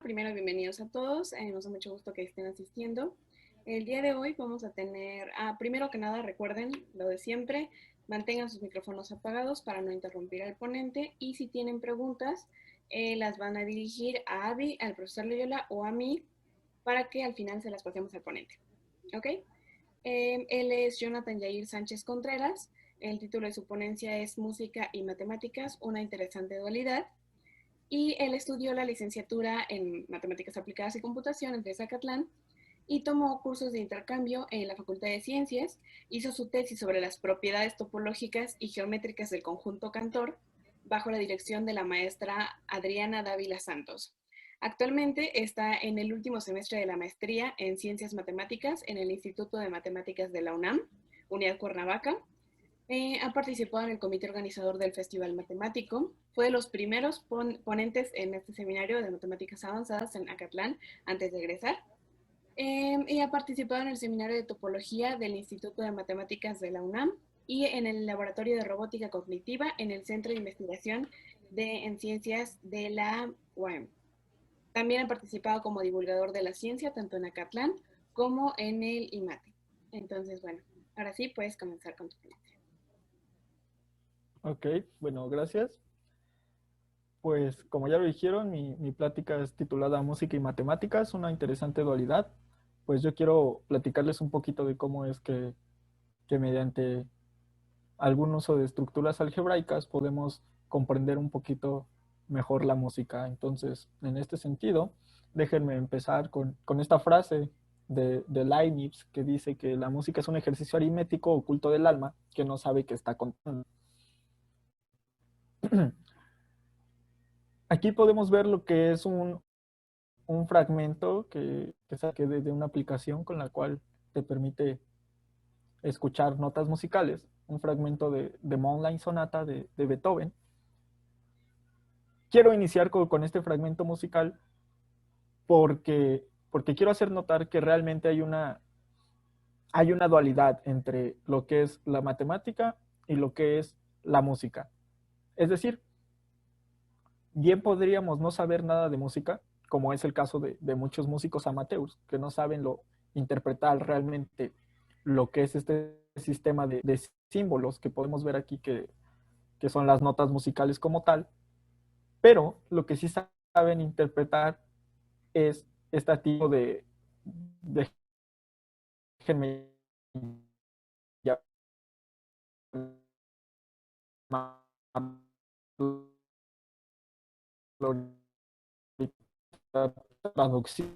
Primero, bienvenidos a todos. Nos da mucho gusto que estén asistiendo. El día de hoy vamos a tener, primero que nada, recuerden lo de siempre, mantengan sus micrófonos apagados para no interrumpir al ponente y si tienen preguntas, las van a dirigir a Abby, al profesor Loyola o a mí para que al final se las pasemos al ponente. ¿Ok? Él es Jonathan Yair Sánchez Contreras. El título de su ponencia es Música y Matemáticas, una interesante dualidad. Y él estudió la licenciatura en Matemáticas Aplicadas y Computación en Zacatlán y tomó cursos de intercambio en la Facultad de Ciencias, hizo su tesis sobre las propiedades topológicas y geométricas del conjunto Cantor bajo la dirección de la maestra Adriana Dávila Santos. Actualmente está en el último semestre de la maestría en Ciencias Matemáticas en el Instituto de Matemáticas de la UNAM, Unidad Cuernavaca. Ha participado en el comité organizador del Festival Matemático. Fue de los primeros ponentes en este seminario de matemáticas avanzadas en Acatlán antes de egresar. Y ha participado en el seminario de topología del Instituto de Matemáticas de la UNAM y en el laboratorio de robótica cognitiva en el Centro de Investigación en Ciencias de la UAM. También ha participado como divulgador de la ciencia tanto en Acatlán como en el IMATE. Entonces, bueno, ahora sí puedes comenzar con tu ponencia. Ok, bueno, gracias. Pues como ya lo dijeron, mi plática es titulada Música y Matemáticas, una interesante dualidad. Pues yo quiero platicarles un poquito de cómo es que mediante algún uso de estructuras algebraicas podemos comprender un poquito mejor la música. Entonces, en este sentido, déjenme empezar con esta frase de Leibniz que dice que la música es un ejercicio aritmético oculto del alma que no sabe que está contando. Aquí podemos ver lo que es un fragmento que saqué de una aplicación con la cual te permite escuchar notas musicales, un fragmento de Moonlight Sonata de Beethoven. Quiero iniciar con este fragmento musical porque quiero hacer notar que realmente hay una dualidad entre lo que es la matemática y lo que es la música. Es decir, bien podríamos no saber nada de música, como es el caso de muchos músicos amateurs que no saben interpretar realmente lo que es este sistema de símbolos que podemos ver aquí, que son las notas musicales como tal, pero lo que sí saben interpretar es este tipo déjenme llamarlo traducción,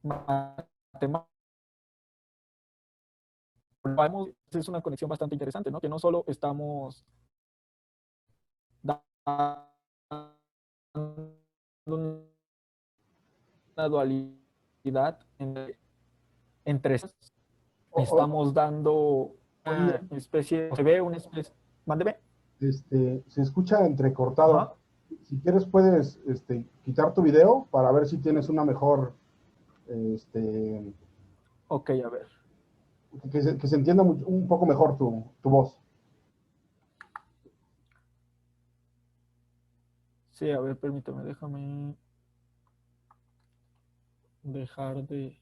matemática. Es una conexión bastante interesante, ¿no? Que no solo estamos dando una dualidad entre O- estamos dando Oye, una especie, se ve una especie, mándeme. se escucha entrecortado. Ajá. Si quieres puedes quitar tu video para ver si tienes una mejor, este, Ok, a ver. que se entienda un poco mejor tu voz. Sí, a ver, permítame, déjame dejar de...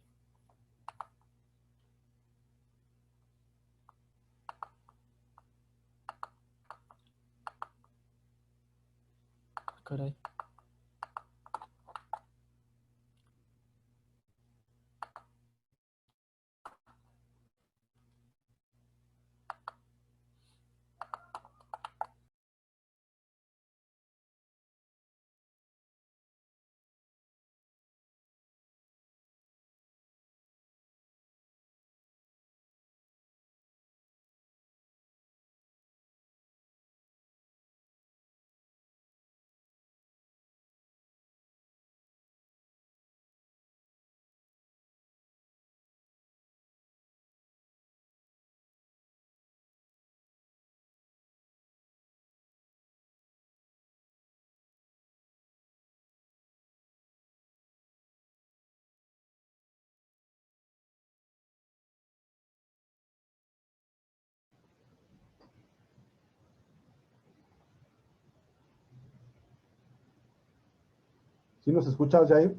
Caray. ¿Sí nos escuchas, Jair?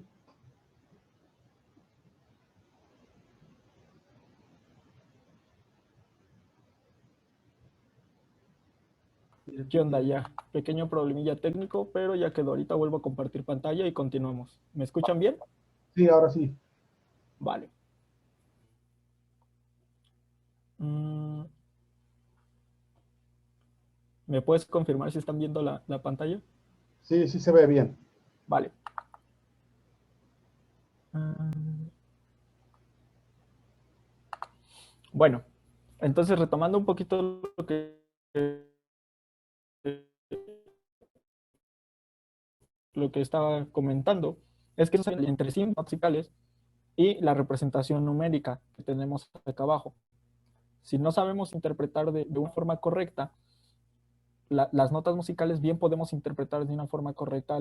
¿Qué onda ya? Pequeño problemilla técnico, pero ya quedó. Ahorita vuelvo a compartir pantalla y continuamos. ¿Me escuchan bien? Sí, ahora sí. Vale. ¿Me puedes confirmar si están viendo la pantalla? Sí, sí se ve bien. Vale. Mm, Bueno, entonces retomando un poquito lo que estaba comentando, es que entre símbolos musicales y la representación numérica que tenemos acá abajo. Si no sabemos interpretar de una forma correcta las notas musicales, bien podemos interpretar de una forma correcta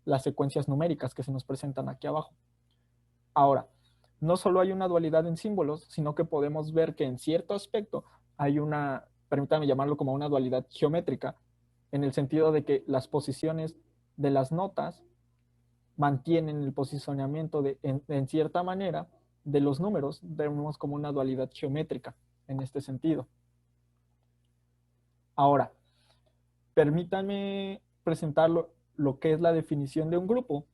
las secuencias numéricas que se nos presentan aquí abajo. Ahora, no solo hay una dualidad en símbolos, sino que podemos ver que en cierto aspecto hay una, permítame llamarlo como una dualidad geométrica, en el sentido de que las posiciones de las notas mantienen el posicionamiento en cierta manera de los números, vemos como una dualidad geométrica en este sentido. Ahora, permítanme presentar lo que es la definición de un grupo.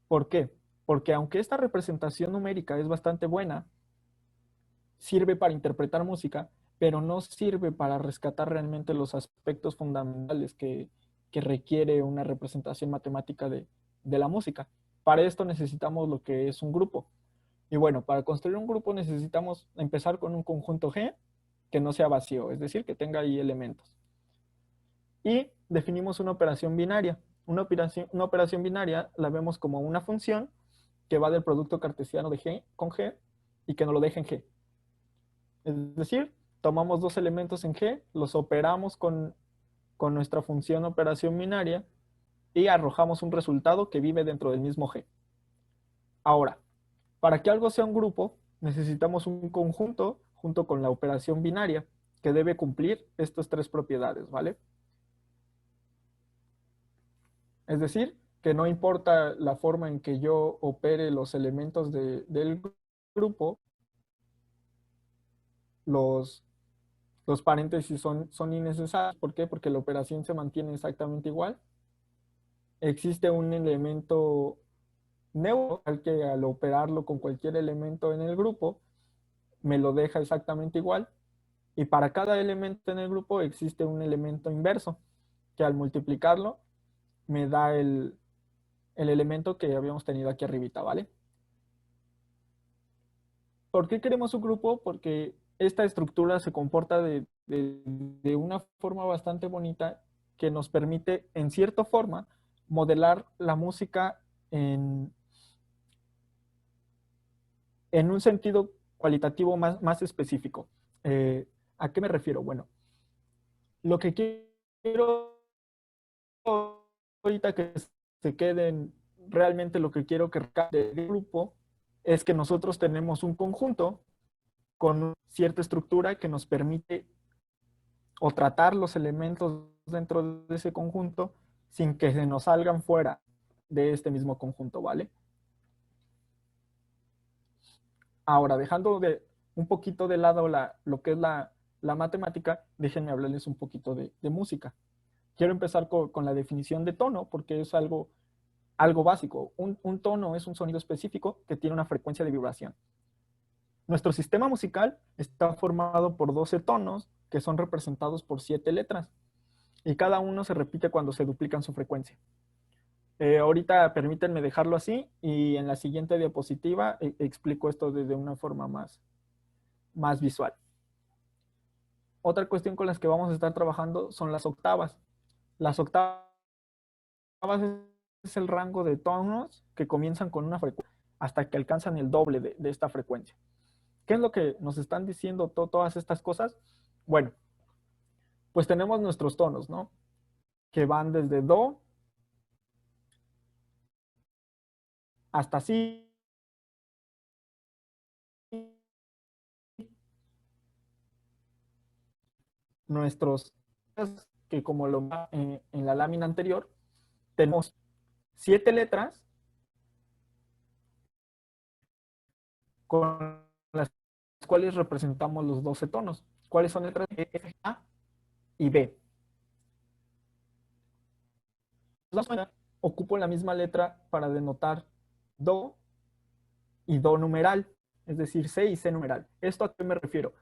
¿Por qué? Porque aunque esta representación numérica es bastante buena, sirve para interpretar música, pero no sirve para rescatar realmente los aspectos fundamentales que requiere una representación matemática de la música. Para esto necesitamos lo que es un grupo. Y bueno, para construir un grupo necesitamos empezar con un conjunto G que no sea vacío, es decir, que tenga ahí elementos. Y definimos una operación binaria. Una operación binaria la vemos como una función que va del producto cartesiano de G con G y que nos lo deja en G. Es decir, tomamos dos elementos en G, los operamos con nuestra función operación binaria y arrojamos un resultado que vive dentro del mismo G. Ahora, para que algo sea un grupo, necesitamos un conjunto junto con la operación binaria que debe cumplir estas tres propiedades, ¿vale? Es decir, que no importa la forma en que yo opere los elementos del grupo, los, los paréntesis son innecesarios. ¿Por qué? Porque la operación se mantiene exactamente igual. Existe un elemento neutro al que al operarlo con cualquier elemento en el grupo, me lo deja exactamente igual. Y para cada elemento en el grupo existe un elemento inverso, que al multiplicarlo me da el elemento que habíamos tenido aquí arribita, ¿vale? ¿Por qué queremos un grupo? Porque esta estructura se comporta de una forma bastante bonita que nos permite, en cierta forma, modelar la música en un sentido cualitativo más específico. ¿A qué me refiero? Bueno, lo que quiero ahorita que se queden, realmente lo que quiero que recapte del grupo es que nosotros tenemos un conjunto con cierta estructura que nos permite o tratar los elementos dentro de ese conjunto sin que se nos salgan fuera de este mismo conjunto, ¿vale? Ahora, dejando un poquito de lado lo que es la matemática, déjenme hablarles un poquito de música. Quiero empezar con la definición de tono porque es algo básico. Un tono es un sonido específico que tiene una frecuencia de vibración. Nuestro sistema musical está formado por 12 tonos que son representados por 7 letras y cada uno se repite cuando se duplican su frecuencia. Ahorita permítanme dejarlo así y en la siguiente diapositiva explico esto desde una forma más visual. Otra cuestión con las que vamos a estar trabajando son las octavas. Las octavas es el rango de tonos que comienzan con una frecuencia hasta que alcanzan el doble de esta frecuencia. ¿Qué es lo que nos están diciendo todas estas cosas? Bueno, pues tenemos nuestros tonos, ¿no? Que van desde do hasta si. Nuestros, que como lo en la lámina anterior, tenemos 7 letras con las cuales representamos los 12 tonos. ¿Cuáles son letras E, F, A y B? Ocupo la misma letra para denotar Do y Do numeral, es decir, C y C numeral. ¿Esto a qué me refiero?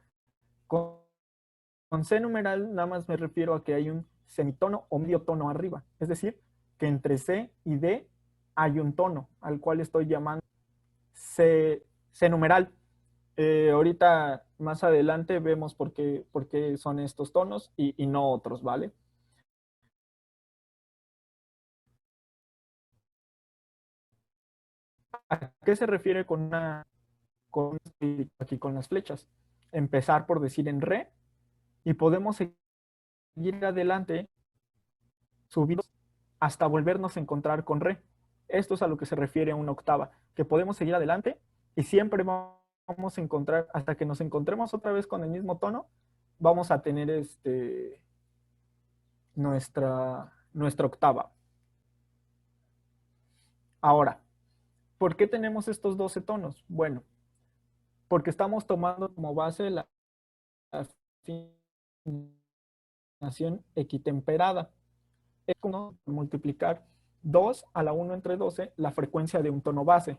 Con C numeral nada más me refiero a que hay un semitono o medio tono arriba, es decir, que entre C y D hay un tono, al cual estoy llamando C numeral. Ahorita más adelante vemos por qué son estos tonos y no otros, ¿vale? ¿A qué se refiere aquí con las flechas? Empezar por decir en re y podemos seguir adelante subiendo hasta volvernos a encontrar con re. Esto es a lo que se refiere a una octava, que podemos seguir adelante y siempre vamos a encontrar, hasta que nos encontremos otra vez con el mismo tono, vamos a tener nuestra octava. Ahora, ¿por qué tenemos estos 12 tonos? Bueno, porque estamos tomando como base la afinación equitemperada. Es como multiplicar 2 a la 1 entre 12 la frecuencia de un tono base.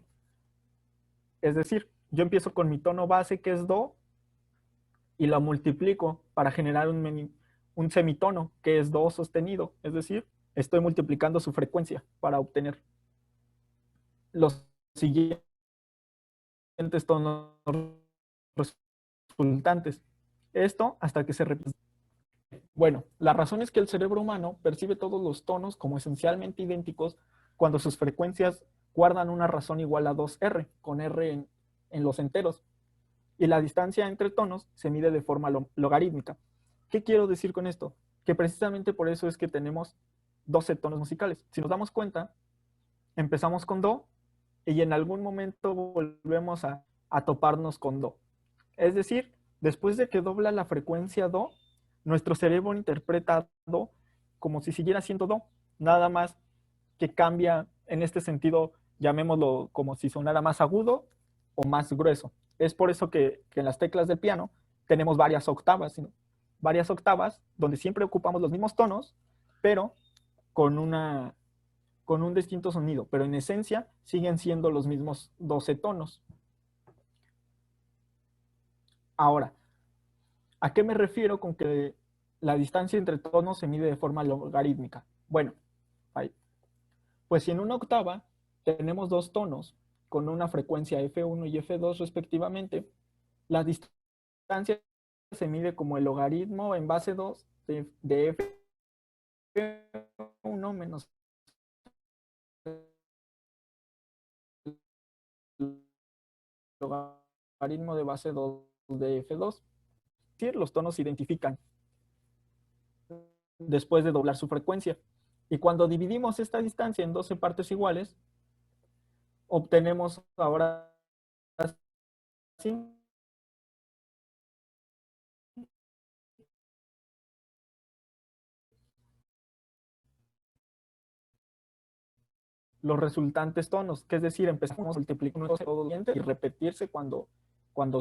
Es decir, yo empiezo con mi tono base que es Do y lo multiplico para generar un semitono que es Do sostenido. Es decir, estoy multiplicando su frecuencia para obtener los siguientes tonos resultantes. Esto hasta que se repita. Bueno, la razón es que el cerebro humano percibe todos los tonos como esencialmente idénticos cuando sus frecuencias guardan una razón igual a 2R, con R en los enteros. Y la distancia entre tonos se mide de forma logarítmica. ¿Qué quiero decir con esto? Que precisamente por eso es que tenemos 12 tonos musicales. Si nos damos cuenta, empezamos con Do y en algún momento volvemos a toparnos con Do. Es decir, después de que dobla la frecuencia Do, nuestro cerebro interpreta Do como si siguiera siendo Do, nada más que cambia en este sentido, llamémoslo como si sonara más agudo o más grueso. Es por eso que en las teclas del piano tenemos varias octavas donde siempre ocupamos los mismos tonos, pero con un distinto sonido, pero en esencia siguen siendo los mismos 12 tonos. Ahora, ¿a qué me refiero con que la distancia entre tonos se mide de forma logarítmica? Bueno, pues si en una octava tenemos dos tonos con una frecuencia F1 y F2 respectivamente, la distancia se mide como el logaritmo en base 2 de F1 menos el logaritmo de base 2 de F2. Es decir, los tonos se identifican después de doblar su frecuencia. Y cuando dividimos esta distancia en 12 partes iguales, obtenemos ahora sí los resultantes tonos, que es decir, empezamos a multiplicar todo y repetirse cuando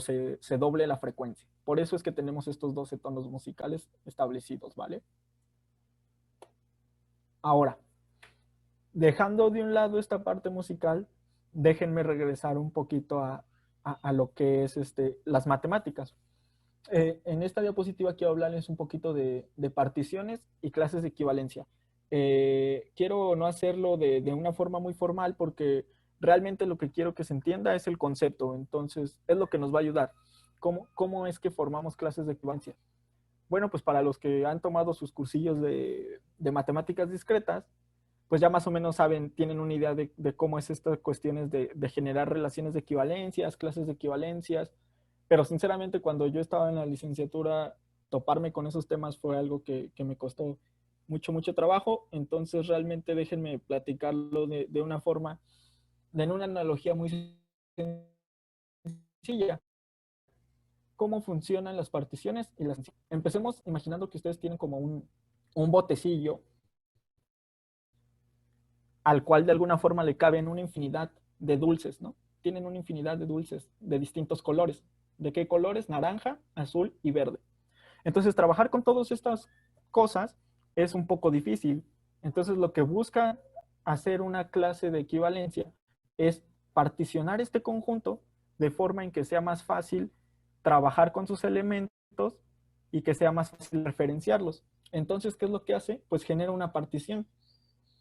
se doble la frecuencia. Por eso es que tenemos estos 12 tonos musicales establecidos, ¿vale? Ahora, dejando de un lado esta parte musical, déjenme regresar un poquito a lo que es las matemáticas. En esta diapositiva quiero hablarles un poquito de particiones y clases de equivalencia. Quiero no hacerlo de una forma muy formal porque realmente lo que quiero que se entienda es el concepto, entonces es lo que nos va a ayudar. ¿Cómo es que formamos clases de equivalencia? Bueno, pues para los que han tomado sus cursillos de matemáticas discretas, pues ya más o menos saben, tienen una idea de cómo es estas cuestiones de generar relaciones de equivalencias, clases de equivalencias, pero sinceramente cuando yo estaba en la licenciatura, toparme con esos temas fue algo que me costó mucho trabajo, entonces realmente déjenme platicarlo de una forma, en una analogía muy sencilla. ¿Cómo funcionan las particiones y las... Empecemos imaginando que ustedes tienen como un botecillo al cual de alguna forma le caben una infinidad de dulces, ¿no? tienen una infinidad de dulces de distintos colores. ¿De qué colores? Naranja, azul y verde. Entonces, trabajar con todas estas cosas es un poco difícil. Entonces, lo que busca hacer una clase de equivalencia es particionar este conjunto de forma en que sea más fácil trabajar con sus elementos y que sea más fácil referenciarlos. Entonces, ¿qué es lo que hace? Pues genera una partición.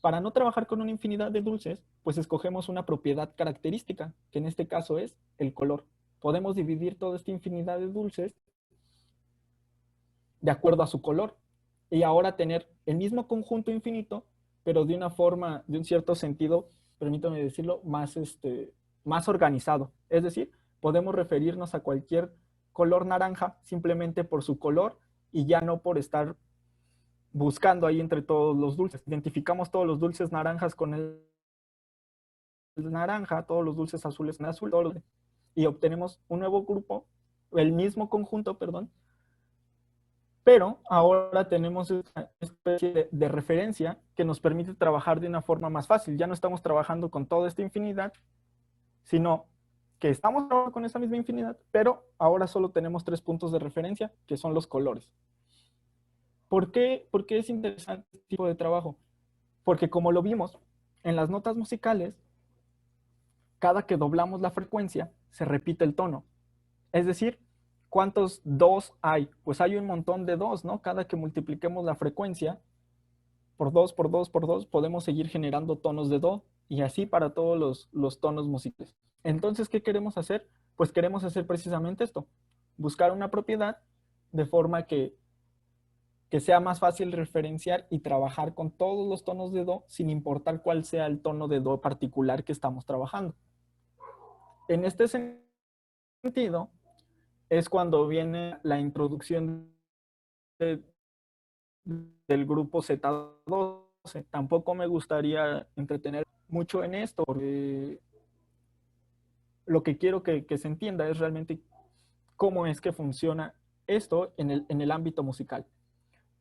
Para no trabajar con una infinidad de dulces, pues escogemos una propiedad característica, que en este caso es el color. Podemos dividir toda esta infinidad de dulces de acuerdo a su color y ahora tener el mismo conjunto infinito, pero de una forma, de un cierto sentido, permítame decirlo, más organizado. Es decir, podemos referirnos a cualquier color naranja simplemente por su color y ya no por estar buscando ahí entre todos los dulces. Identificamos todos los dulces naranjas con el naranja, todos los dulces azules con azul, y obtenemos un nuevo grupo, el mismo conjunto, perdón, pero ahora tenemos una especie de referencia que nos permite trabajar de una forma más fácil. Ya no estamos trabajando con toda esta infinidad, sino que estamos trabajando con esa misma infinidad, pero ahora solo tenemos 3 puntos de referencia, que son los colores. ¿Por qué es interesante este tipo de trabajo? Porque como lo vimos, en las notas musicales, cada que doblamos la frecuencia, se repite el tono. Es decir, ¿cuántos dos hay? Pues hay un montón de dos, ¿no? Cada que multipliquemos la frecuencia por 2, por 2, por 2, podemos seguir generando tonos de do y así para todos los tonos musicales. Entonces, ¿qué queremos hacer? Pues queremos hacer precisamente esto, buscar una propiedad de forma que sea más fácil referenciar y trabajar con todos los tonos de do sin importar cuál sea el tono de do particular que estamos trabajando. En este sentido, es cuando viene la introducción del grupo Z12. Tampoco me gustaría entretener mucho en esto, porque lo que quiero que se entienda es realmente cómo es que funciona esto en el ámbito musical.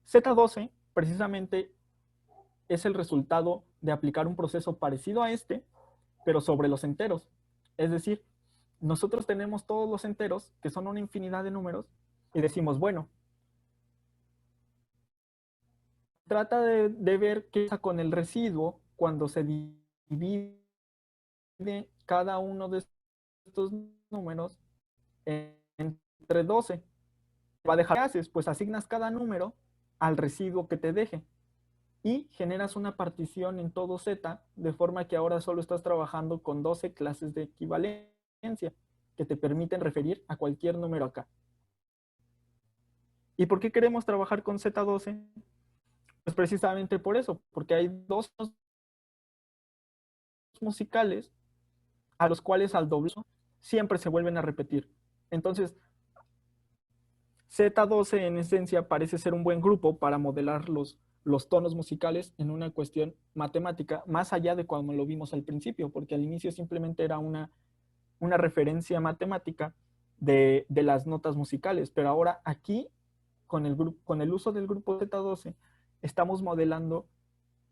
Z12 precisamente es el resultado de aplicar un proceso parecido a este, pero sobre los enteros. Es decir, nosotros tenemos todos los enteros, que son una infinidad de números, y decimos, bueno, trata de ver qué pasa con el residuo cuando se divide cada uno de estos números entre 12. Va a dejar, ¿qué haces? Pues asignas cada número al residuo que te deje y generas una partición en todo Z, de forma que ahora solo estás trabajando con 12 clases de equivalencia que te permiten referir a cualquier número acá. ¿Y por qué queremos trabajar con Z12? Pues precisamente por eso, porque hay dos musicales a los cuales al doblar siempre se vuelven a repetir. Entonces, Z12 en esencia parece ser un buen grupo para modelar los tonos musicales en una cuestión matemática, más allá de cuando lo vimos al principio, porque al inicio simplemente era una referencia matemática de las notas musicales, pero ahora aquí, con el uso del grupo Z12, estamos modelando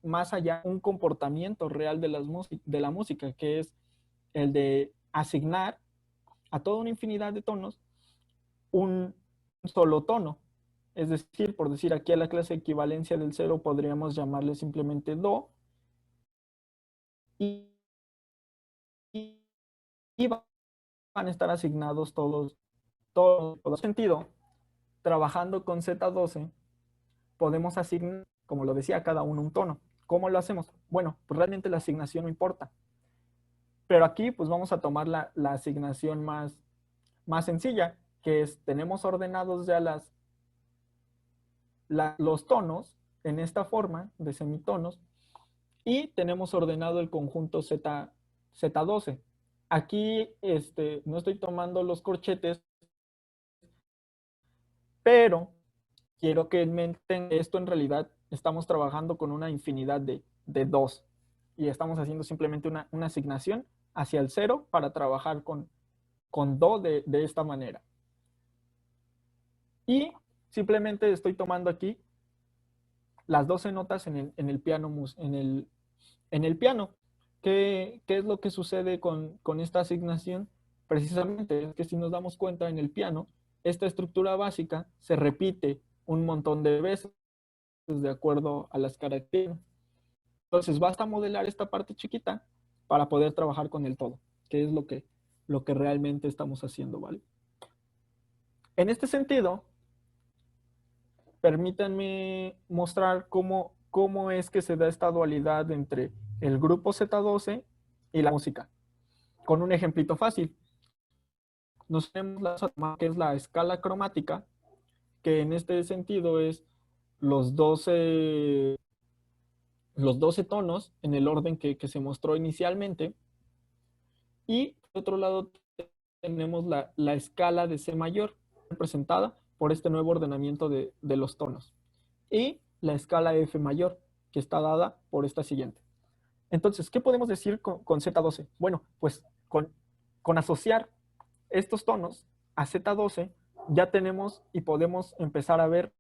más allá un comportamiento real de la música, que es el de asignar a toda una infinidad de tonos un solo tono. Es decir, por decir aquí a la clase de equivalencia del cero podríamos llamarle simplemente do y, y van a estar asignados todos en sentido. Trabajando con Z12 podemos asignar, como lo decía, a cada uno un tono. ¿Cómo lo hacemos? Bueno, pues realmente la asignación no importa. Pero aquí pues vamos a tomar la asignación más sencilla, que es, tenemos ordenados ya los tonos en esta forma de semitonos y tenemos ordenado el conjunto Z12. Aquí no estoy tomando los corchetes, pero quiero que entiendan que esto en realidad estamos trabajando con una infinidad de dos y estamos haciendo simplemente una asignación hacia el cero para trabajar con do de esta manera. Y simplemente estoy tomando aquí las 12 notas en el piano. ¿Qué es lo que sucede con esta asignación? Precisamente es que si nos damos cuenta en el piano, esta estructura básica se repite un montón de veces de acuerdo a las características. Entonces basta modelar esta parte chiquita para poder trabajar con el todo, que es lo que realmente estamos haciendo, ¿vale? En este sentido, permítanme mostrar cómo es que se da esta dualidad entre el grupo Z12 y la música. Con un ejemplito fácil. Nos tenemos que es la escala cromática, que en este sentido es los 12 tonos en el orden que se mostró inicialmente. Y por otro lado tenemos la escala de C mayor, representada por este nuevo ordenamiento de los tonos. Y la escala F mayor, que está dada por esta siguiente. Entonces, ¿qué podemos decir con Z12? Bueno, pues con asociar estos tonos a Z12 ya tenemos y podemos empezar a ver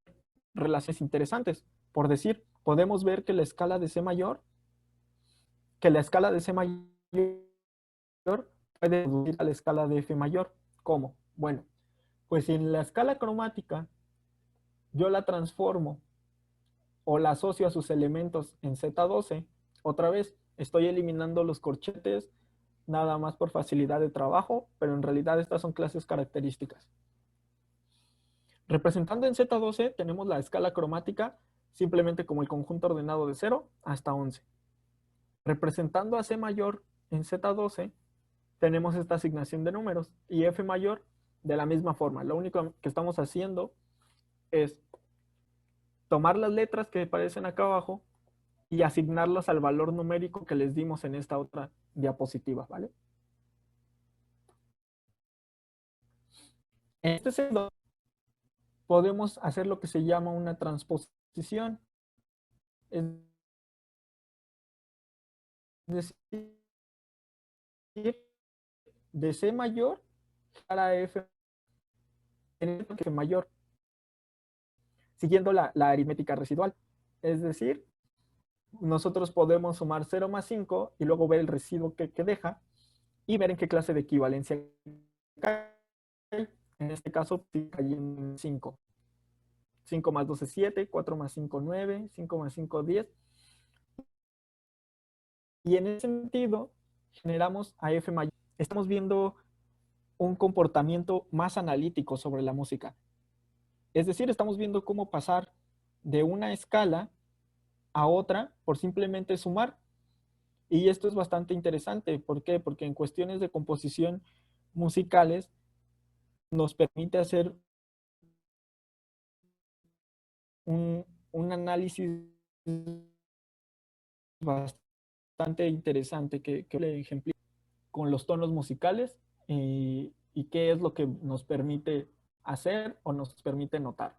relaciones interesantes. Por decir, podemos ver que la escala de C mayor puede reducir a la escala de F mayor. ¿Cómo? Bueno, pues si en la escala cromática yo la transformo o la asocio a sus elementos en Z12, otra vez estoy eliminando los corchetes nada más por facilidad de trabajo, pero en realidad estas son clases características. Representando en Z12 tenemos la escala cromática simplemente como el conjunto ordenado de 0 hasta 11. Representando a C mayor en Z12 tenemos esta asignación de números y F mayor de la misma forma. Lo único que estamos haciendo es tomar las letras que aparecen acá abajo y asignarlas al valor numérico que les dimos en esta otra diapositiva, ¿vale? En este sentido, podemos hacer lo que se llama una transposición. Es decir, de C mayor a la F mayor, siguiendo la aritmética residual. Es decir, nosotros podemos sumar 0 más 5 y luego ver el residuo que deja y ver en qué clase de equivalencia cae. En este caso, cae en 5. 5 más 2 es 7, 4 más 5, 9, 5 más 5, 10. Y en ese sentido, generamos a F mayor. Estamos viendo un comportamiento más analítico sobre la música. Es decir, estamos viendo cómo pasar de una escala a otra por simplemente sumar. Y esto es bastante interesante. ¿Por qué? Porque en cuestiones de composición musicales nos permite hacer un análisis bastante interesante que le ejemplifica con los tonos musicales y qué es lo que nos permite hacer o nos permite notar.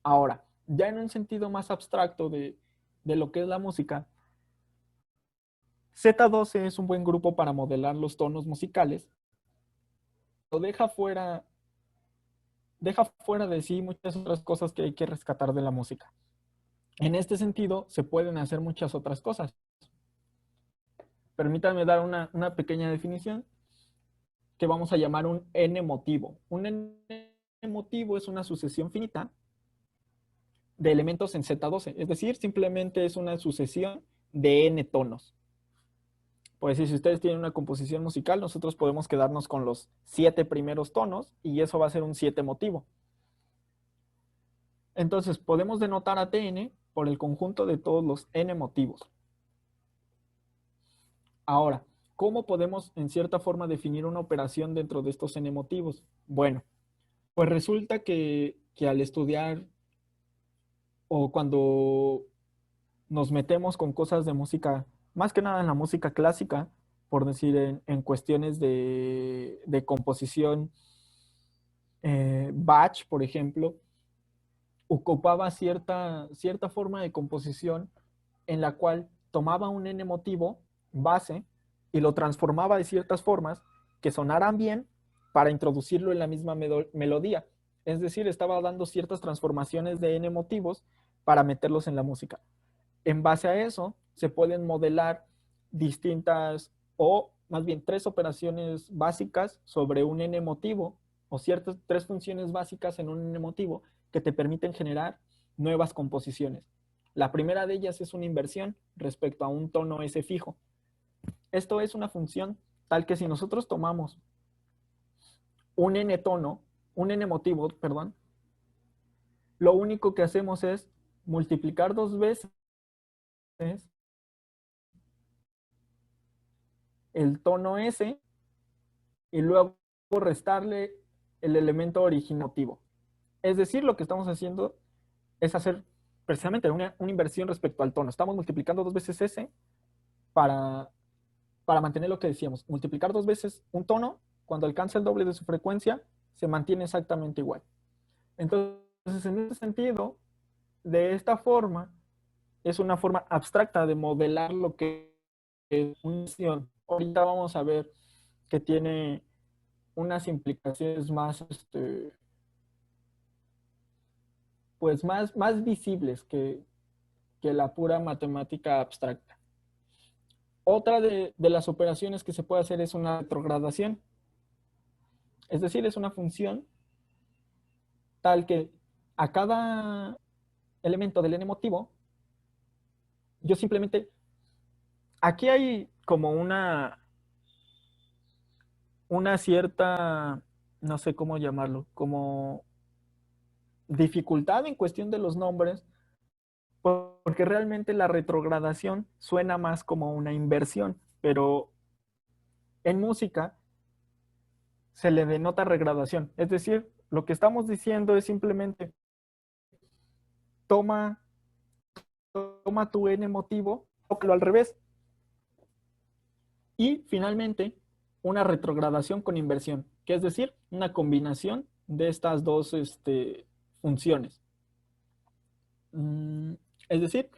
Ahora, ya en un sentido más abstracto de lo que es la música, Z12 es un buen grupo para modelar los tonos musicales, pero deja fuera de sí muchas otras cosas que hay que rescatar de la música. En este sentido, se pueden hacer muchas otras cosas. Permítanme dar una pequeña definición que vamos a llamar un n-motivo. Un n-motivo es una sucesión finita de elementos en Z12, es decir, simplemente es una sucesión de n tonos. Pues si ustedes tienen una composición musical, nosotros podemos quedarnos con los 7 primeros tonos y eso va a ser un 7 motivo. Entonces, podemos denotar a Tn por el conjunto de todos los n motivos. Ahora, ¿cómo podemos en cierta forma definir una operación dentro de estos n motivos? Bueno, pues resulta que al estudiar o cuando nos metemos con cosas de música, más que nada en la música clásica, por decir en cuestiones de composición, Bach, por ejemplo, ocupaba cierta forma de composición en la cual tomaba un n motivo base y lo transformaba de ciertas formas que sonaran bien para introducirlo en la misma melodía. Es decir, estaba dando ciertas transformaciones de n motivos para meterlos en la música. En base a eso, se pueden modelar distintas, o más bien 3 operaciones básicas sobre un n motivo, o ciertas 3 funciones básicas en un n motivo que te permiten generar nuevas composiciones. La primera de ellas es una inversión respecto a un tono S fijo. Esto es una función tal que si nosotros tomamos un n tono, un n motivo, perdón, lo único que hacemos es multiplicar 2 veces el tono S y luego restarle el elemento originativo. Es decir, lo que estamos haciendo es hacer precisamente una inversión respecto al tono. Estamos multiplicando 2 veces S para mantener lo que decíamos. Multiplicar 2 veces un tono, cuando alcanza el doble de su frecuencia, se mantiene exactamente igual. Entonces, en ese sentido, de esta forma, es una forma abstracta de modelar lo que es una función. Ahorita vamos a ver que tiene unas implicaciones más, pues más visibles que la pura matemática abstracta. Otra de las operaciones que se puede hacer es una retrogradación. Es decir, es una función tal que a cada elemento del n motivo, yo simplemente, aquí hay como una cierta, no sé cómo llamarlo, como dificultad en cuestión de los nombres, porque realmente la retrogradación suena más como una inversión, pero en música se le denota regradación. Es decir, lo que estamos diciendo es simplemente toma tu n motivo, tócalo al revés. Y finalmente, una retrogradación con inversión, que es decir, una combinación de estas dos funciones. Es decir,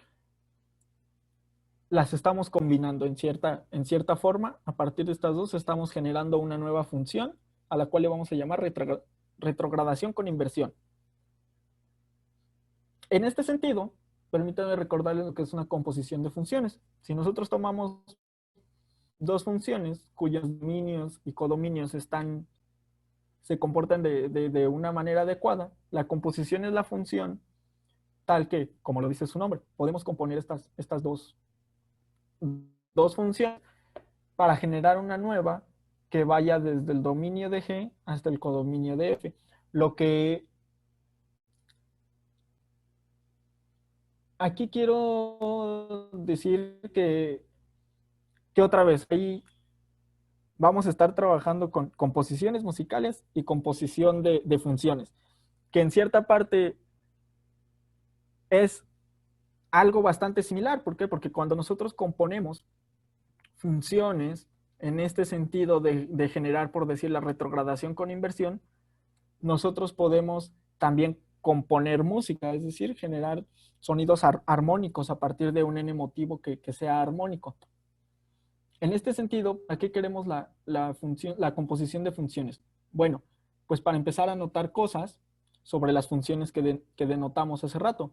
las estamos combinando en cierta forma. A partir de estas dos estamos generando una nueva función a la cual le vamos a llamar retrogradación con inversión. En este sentido, permítanme recordarles lo que es una composición de funciones. Si nosotros tomamos 2 funciones cuyos dominios y codominios se comportan de una manera adecuada, la composición es la función tal que, como lo dice su nombre, podemos componer estas dos funciones para generar una nueva que vaya desde el dominio de G hasta el codominio de F. Lo que aquí quiero decir que otra vez, ahí vamos a estar trabajando con composiciones musicales y composición de funciones, que en cierta parte es algo bastante similar. ¿Por qué? Porque cuando nosotros componemos funciones en este sentido de generar, por decir, la retrogradación con inversión, nosotros podemos también componer música, es decir, generar sonidos armónicos a partir de un n motivo que sea armónico. En este sentido, ¿a qué queremos la composición de funciones? Bueno, pues para empezar a notar cosas sobre las funciones que denotamos hace rato.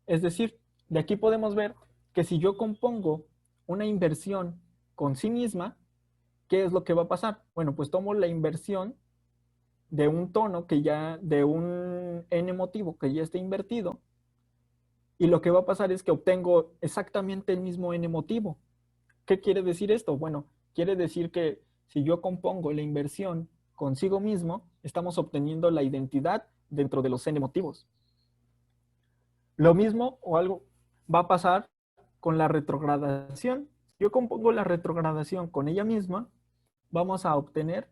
Es decir, de aquí podemos ver que si yo compongo una inversión con sí misma, ¿qué es lo que va a pasar? Bueno, pues tomo la inversión de un tono de un n motivo que ya está invertido, y lo que va a pasar es que obtengo exactamente el mismo n motivo. ¿Qué quiere decir esto? Bueno, quiere decir que si yo compongo la inversión consigo mismo, estamos obteniendo la identidad dentro de los n motivos. Lo mismo o algo va a pasar con la retrogradación. Si yo compongo la retrogradación con ella misma, vamos a obtener,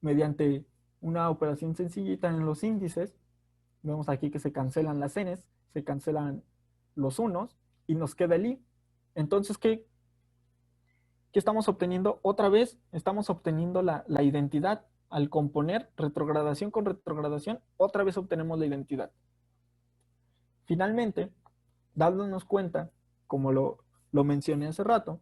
mediante una operación sencillita en los índices, vemos aquí que se cancelan las n's, se cancelan los unos y nos queda el i. Entonces, ¿qué estamos obteniendo? Otra vez estamos obteniendo la identidad. Al componer retrogradación con retrogradación, otra vez obtenemos la identidad. Finalmente, dándonos cuenta, como lo mencioné hace rato,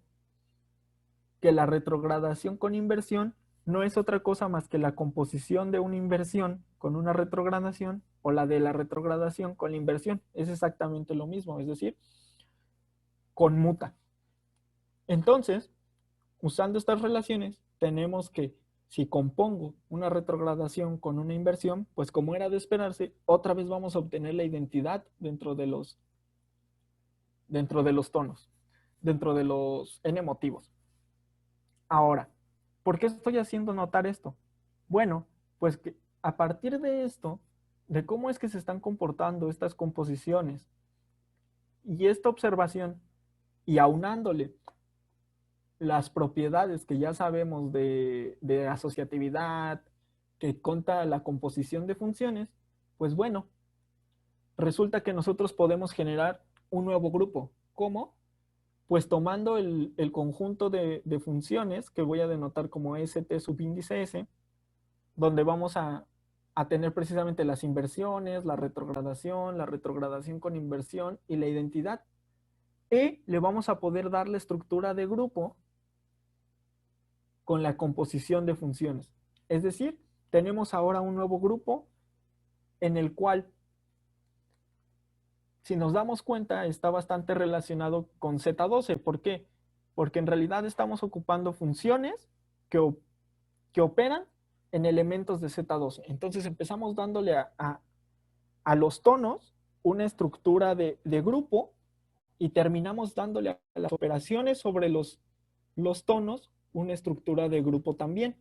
que la retrogradación con inversión no es otra cosa más que la composición de una inversión con una retrogradación, o la de la retrogradación con la inversión. Es exactamente lo mismo, es decir, conmuta. Entonces, usando estas relaciones, tenemos que si compongo una retrogradación con una inversión, pues como era de esperarse, otra vez vamos a obtener la identidad dentro de los tonos, dentro de los n motivos. Ahora, ¿por qué estoy haciendo notar esto? Bueno, pues que a partir de esto, de cómo es que se están comportando estas composiciones y esta observación, y aunándole las propiedades que ya sabemos de asociatividad, que conta la composición de funciones, pues bueno, resulta que nosotros podemos generar un nuevo grupo. ¿Cómo? Pues tomando el conjunto de funciones que voy a denotar como ST subíndice S, donde vamos a tener precisamente las inversiones, la retrogradación con inversión y la identidad. Y le vamos a poder dar la estructura de grupo con la composición de funciones. Es decir, tenemos ahora un nuevo grupo en el cual, si nos damos cuenta, está bastante relacionado con Z12. ¿Por qué? Porque en realidad estamos ocupando funciones que operan en elementos de Z12. Entonces empezamos dándole a los tonos una estructura de grupo y terminamos dándole a las operaciones sobre los tonos una estructura de grupo también,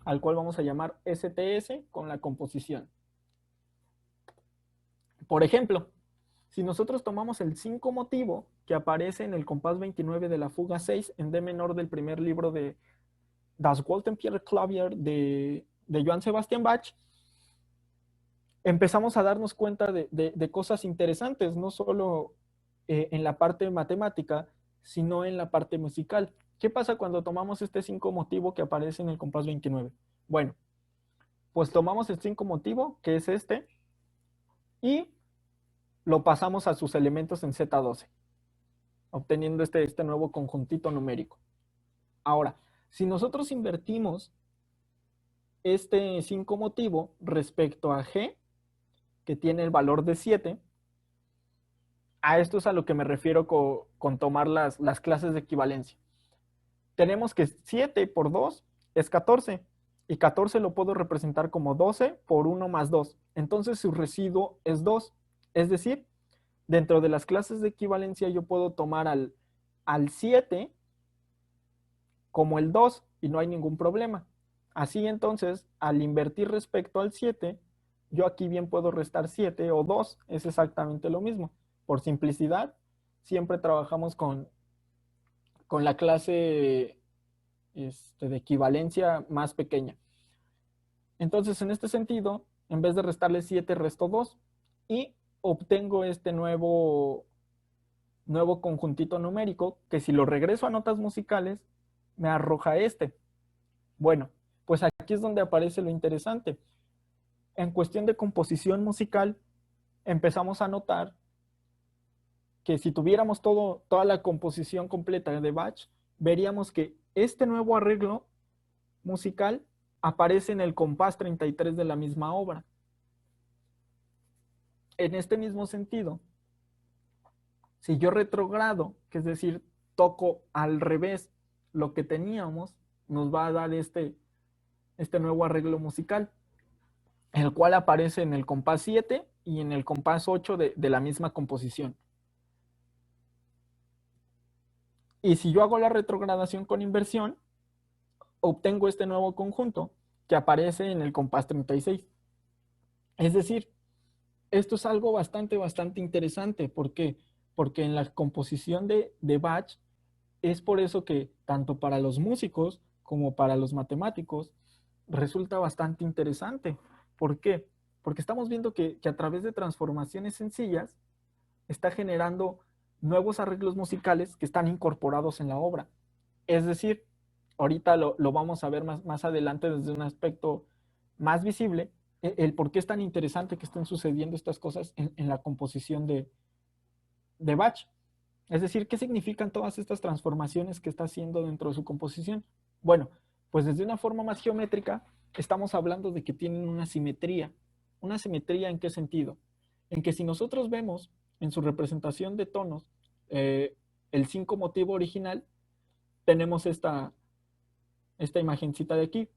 al cual vamos a llamar STS con la composición. Por ejemplo, si nosotros tomamos el 5 motivo que aparece en el compás 29 de la fuga 6 en D menor del primer libro de Das Waltenpierre-Klavier de Johann Sebastian Bach, empezamos a darnos cuenta de cosas interesantes, no solo en la parte matemática, sino en la parte musical. ¿Qué pasa cuando tomamos este 5 motivo que aparece en el compás 29? Bueno, pues tomamos el 5 motivo, que es este, y lo pasamos a sus elementos en Z12, obteniendo este nuevo conjuntito numérico. Ahora, si nosotros invertimos este 5 motivo respecto a G, que tiene el valor de 7, a esto es a lo que me refiero con tomar las clases de equivalencia. Tenemos que 7 por 2 es 14, y 14 lo puedo representar como 12 por 1 más 2. Entonces su residuo es 2. Es decir, dentro de las clases de equivalencia yo puedo tomar al 7 como el 2 y no hay ningún problema. Así entonces, al invertir respecto al 7, yo aquí bien puedo restar 7 o 2, es exactamente lo mismo. Por simplicidad, siempre trabajamos con la clase de equivalencia más pequeña. Entonces, en este sentido, en vez de restarle 7, resto 2 y obtengo este nuevo conjuntito numérico que si lo regreso a notas musicales, me arroja este. Bueno, pues aquí es donde aparece lo interesante. En cuestión de composición musical, empezamos a notar que si tuviéramos toda la composición completa de Bach, veríamos que este nuevo arreglo musical aparece en el compás 33 de la misma obra. En este mismo sentido, si yo retrogrado, que es decir, toco al revés lo que teníamos, nos va a dar este nuevo arreglo musical, el cual aparece en el compás 7 y en el compás 8 de la misma composición. Y si yo hago la retrogradación con inversión, obtengo este nuevo conjunto que aparece en el compás 36. Es decir, esto es algo bastante interesante. ¿Por qué? Porque en la composición de Bach es por eso que tanto para los músicos como para los matemáticos resulta bastante interesante. ¿Por qué? Porque estamos viendo que a través de transformaciones sencillas está generando nuevos arreglos musicales que están incorporados en la obra. Es decir, ahorita lo vamos a ver más adelante desde un aspecto más visible, el por qué es tan interesante que estén sucediendo estas cosas en la composición de Bach. Es decir, ¿qué significan todas estas transformaciones que está haciendo dentro de su composición? Bueno, pues desde una forma más geométrica estamos hablando de que tienen una simetría. ¿Una simetría en qué sentido? En que si nosotros vemos en su representación de tonos el 5 motivo original, tenemos esta imagencita de aquí.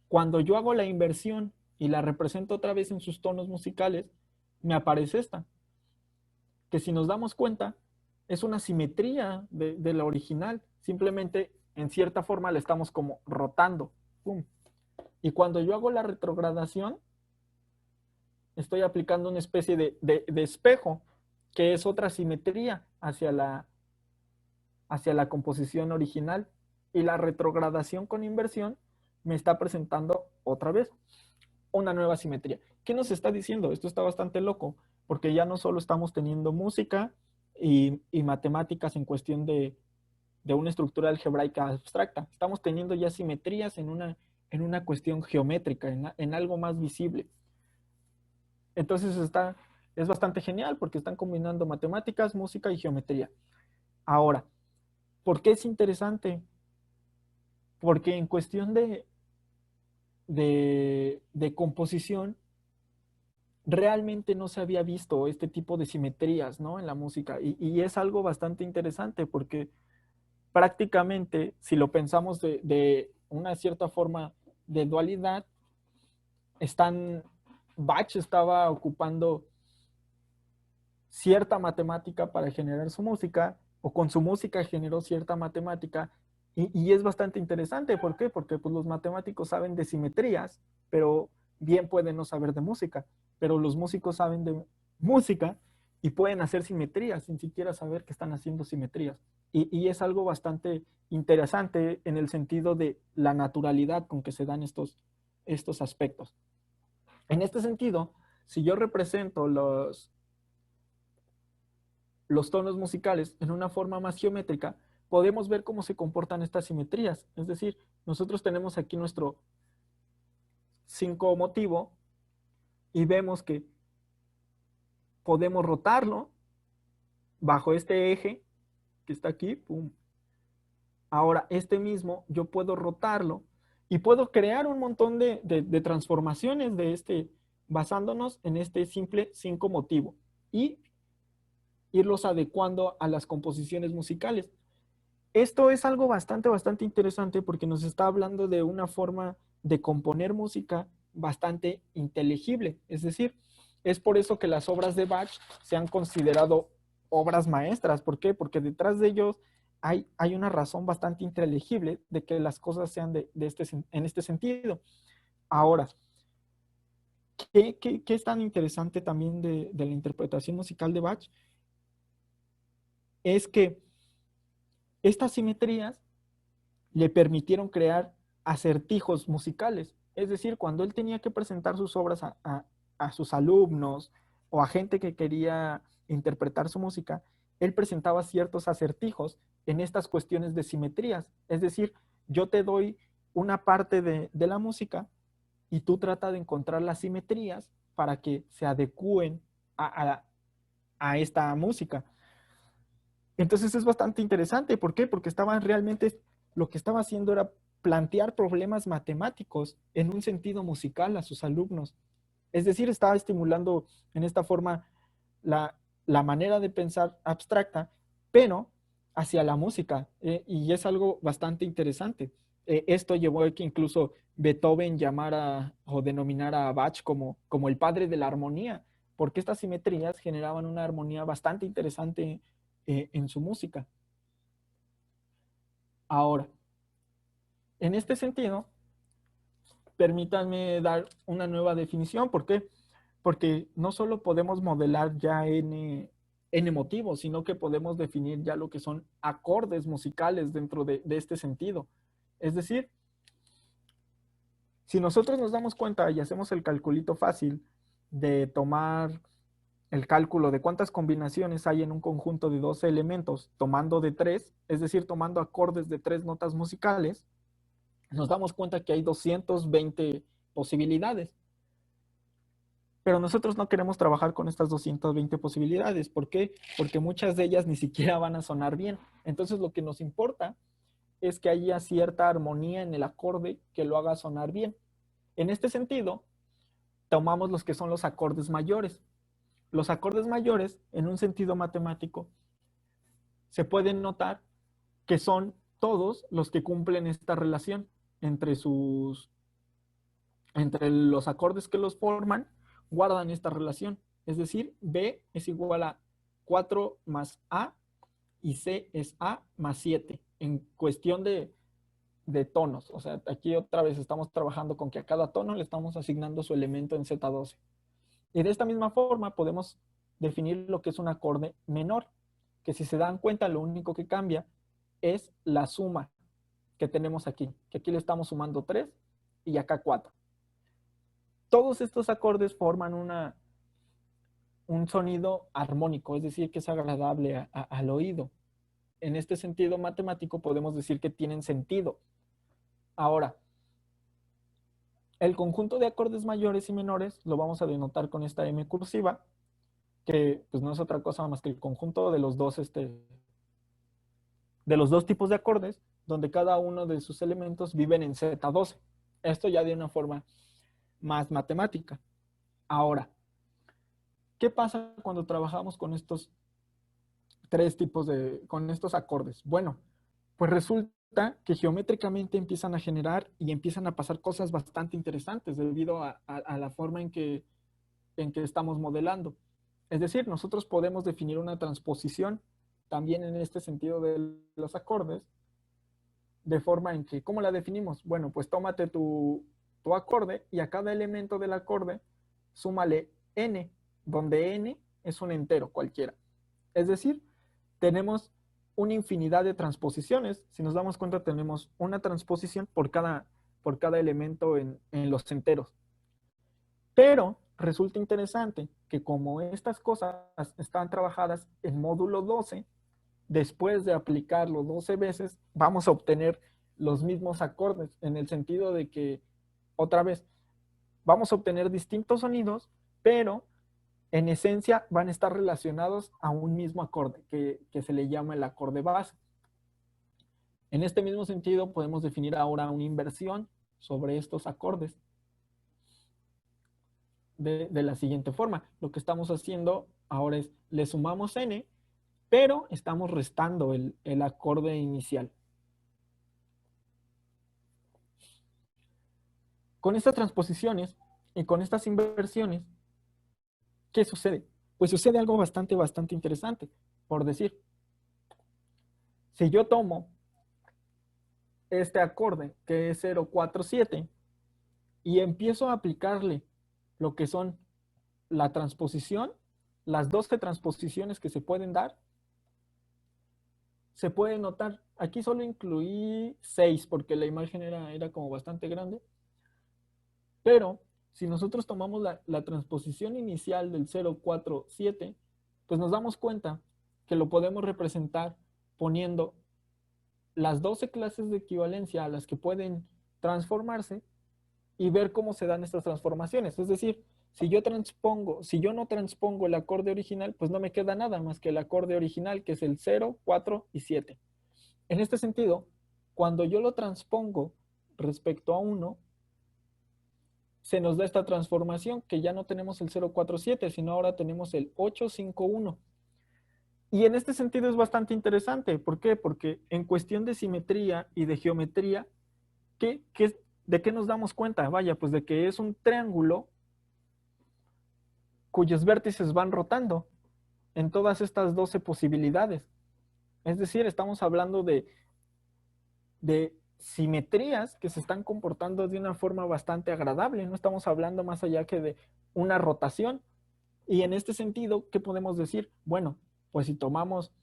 Cuando yo hago la inversión y la represento otra vez en sus tonos musicales, me aparece esta, que si nos damos cuenta, es una simetría de la original. Simplemente, en cierta forma, la estamos como rotando. ¡Pum! Y cuando yo hago la retrogradación, estoy aplicando una especie de espejo, que es otra simetría hacia la composición original. Y la retrogradación con inversión me está presentando otra vez una nueva simetría. ¿Qué nos está diciendo? Esto está bastante loco, porque ya no solo estamos teniendo música y matemáticas en cuestión de una estructura algebraica abstracta, estamos teniendo ya simetrías en una cuestión geométrica, en algo más visible. Entonces es bastante genial, porque están combinando matemáticas, música y geometría. Ahora, ¿por qué es interesante? Porque en cuestión de composición, realmente no se había visto este tipo de simetrías, ¿no?, en la música. Y es algo bastante interesante, porque prácticamente, si lo pensamos de una cierta forma de dualidad, Bach estaba ocupando cierta matemática para generar su música, o con su música generó cierta matemática, y es bastante interesante. ¿Por qué? Porque pues, los matemáticos saben de simetrías, pero bien pueden no saber de música, pero los músicos saben de música y pueden hacer simetrías sin siquiera saber que están haciendo simetrías. Y es algo bastante interesante en el sentido de la naturalidad con que se dan estos aspectos. En este sentido, si yo represento los tonos musicales en una forma más geométrica, podemos ver cómo se comportan estas simetrías. Es decir, nosotros tenemos aquí nuestro 5 motivo y vemos que podemos rotarlo bajo este eje que está aquí. ¡Pum! Ahora, este mismo yo puedo rotarlo y puedo crear un montón de transformaciones basándonos en este simple 5 motivo y irlos adecuando a las composiciones musicales. Esto es algo bastante interesante, porque nos está hablando de una forma de componer música bastante inteligible. Es decir, es por eso que las obras de Bach se han considerado obras maestras. ¿Por qué? Porque detrás de ellos hay una razón bastante inteligible de que las cosas sean en este sentido. Ahora, ¿qué es tan interesante también de la interpretación musical de Bach? Es que estas simetrías le permitieron crear acertijos musicales. Es decir, cuando él tenía que presentar sus obras a sus alumnos o a gente que quería interpretar su música, él presentaba ciertos acertijos en estas cuestiones de simetrías. Es decir, yo te doy una parte de la música y tú trata de encontrar las simetrías para que se adecúen a esta música. Entonces es bastante interesante. ¿Por qué? Porque lo que estaba haciendo era plantear problemas matemáticos en un sentido musical a sus alumnos. Es decir, estaba estimulando en esta forma la manera de pensar abstracta, pero hacia la música. Y es algo bastante interesante. Esto llevó a que incluso Beethoven llamara o denominara a Bach como el padre de la armonía, porque estas simetrías generaban una armonía bastante interesante en su música. Ahora, en este sentido, permítanme dar una nueva definición. ¿Por qué? Porque no solo podemos modelar ya N motivos, sino que podemos definir ya lo que son acordes musicales dentro de este sentido. Es decir, si nosotros nos damos cuenta y hacemos el calculito fácil de tomar el cálculo de cuántas combinaciones hay en un conjunto de 12 elementos, tomando de 3, es decir, tomando acordes de 3 notas musicales, nos damos cuenta que hay 220 posibilidades. Pero nosotros no queremos trabajar con estas 220 posibilidades. ¿Por qué? Porque muchas de ellas ni siquiera van a sonar bien. Entonces lo que nos importa es que haya cierta armonía en el acorde que lo haga sonar bien. En este sentido, tomamos los que son los acordes mayores. Los acordes mayores, en un sentido matemático, se pueden notar que son todos los que cumplen esta relación entre los acordes que los forman, guardan esta relación. Es decir, B es igual a 4 más A y C es A más 7 en cuestión de tonos. O sea, aquí otra vez estamos trabajando con que a cada tono le estamos asignando su elemento en Z12. Y de esta misma forma podemos definir lo que es un acorde menor, que si se dan cuenta lo único que cambia es la suma que tenemos aquí, que aquí le estamos sumando 3 y acá 4. Todos estos acordes forman un sonido armónico, es decir, que es agradable al oído. En este sentido matemático podemos decir que tienen sentido. Ahora, el conjunto de acordes mayores y menores lo vamos a denotar con esta M cursiva, que pues no es otra cosa más que el conjunto de los dos tipos de acordes, donde cada uno de sus elementos viven en Z12. Esto ya de una forma más matemática. Ahora, ¿qué pasa cuando trabajamos con estos con estos acordes? Bueno, pues resulta que geométricamente empiezan a generar y empiezan a pasar cosas bastante interesantes debido a la forma en que estamos modelando. Es decir, nosotros podemos definir una transposición también en este sentido de los acordes, de forma en que, ¿cómo la definimos? Bueno, pues tómate tu acorde y a cada elemento del acorde súmale n, donde n es un entero cualquiera. Es decir, tenemos una infinidad de transposiciones. Si nos damos cuenta, tenemos una transposición por cada elemento en los enteros. Pero resulta interesante que como estas cosas están trabajadas en módulo 12, después de aplicarlo 12 veces, vamos a obtener los mismos acordes, en el sentido de que, otra vez, vamos a obtener distintos sonidos, pero en esencia van a estar relacionados a un mismo acorde, que se le llama el acorde base. En este mismo sentido, podemos definir ahora una inversión sobre estos acordes de la siguiente forma. Lo que estamos haciendo ahora es, le sumamos n, pero estamos restando el acorde inicial. Con estas transposiciones y con estas inversiones, ¿qué sucede? Pues sucede algo bastante interesante. Por decir, si yo tomo este acorde que es 047 y empiezo a aplicarle lo que son la transposición, las 12 transposiciones que se pueden dar, se puede notar, aquí solo incluí 6 porque la imagen era como bastante grande, pero si nosotros tomamos la transposición inicial del 047, pues nos damos cuenta que lo podemos representar poniendo las 12 clases de equivalencia a las que pueden transformarse y ver cómo se dan estas transformaciones. Es decir, si yo no transpongo el acorde original, pues no me queda nada más que el acorde original, que es el 0, 4 y 7. En este sentido, cuando yo lo transpongo respecto a 1, se nos da esta transformación, que ya no tenemos el 047, sino ahora tenemos el 851. Y en este sentido es bastante interesante. ¿Por qué? Porque en cuestión de simetría y de geometría, ¿de qué nos damos cuenta? Vaya, pues de que es un triángulo cuyos vértices van rotando en todas estas 12 posibilidades. Es decir, estamos hablando de simetrías que se están comportando de una forma bastante agradable. No estamos hablando más allá que de una rotación. Y en este sentido, ¿qué podemos decir? Bueno, pues si tomamos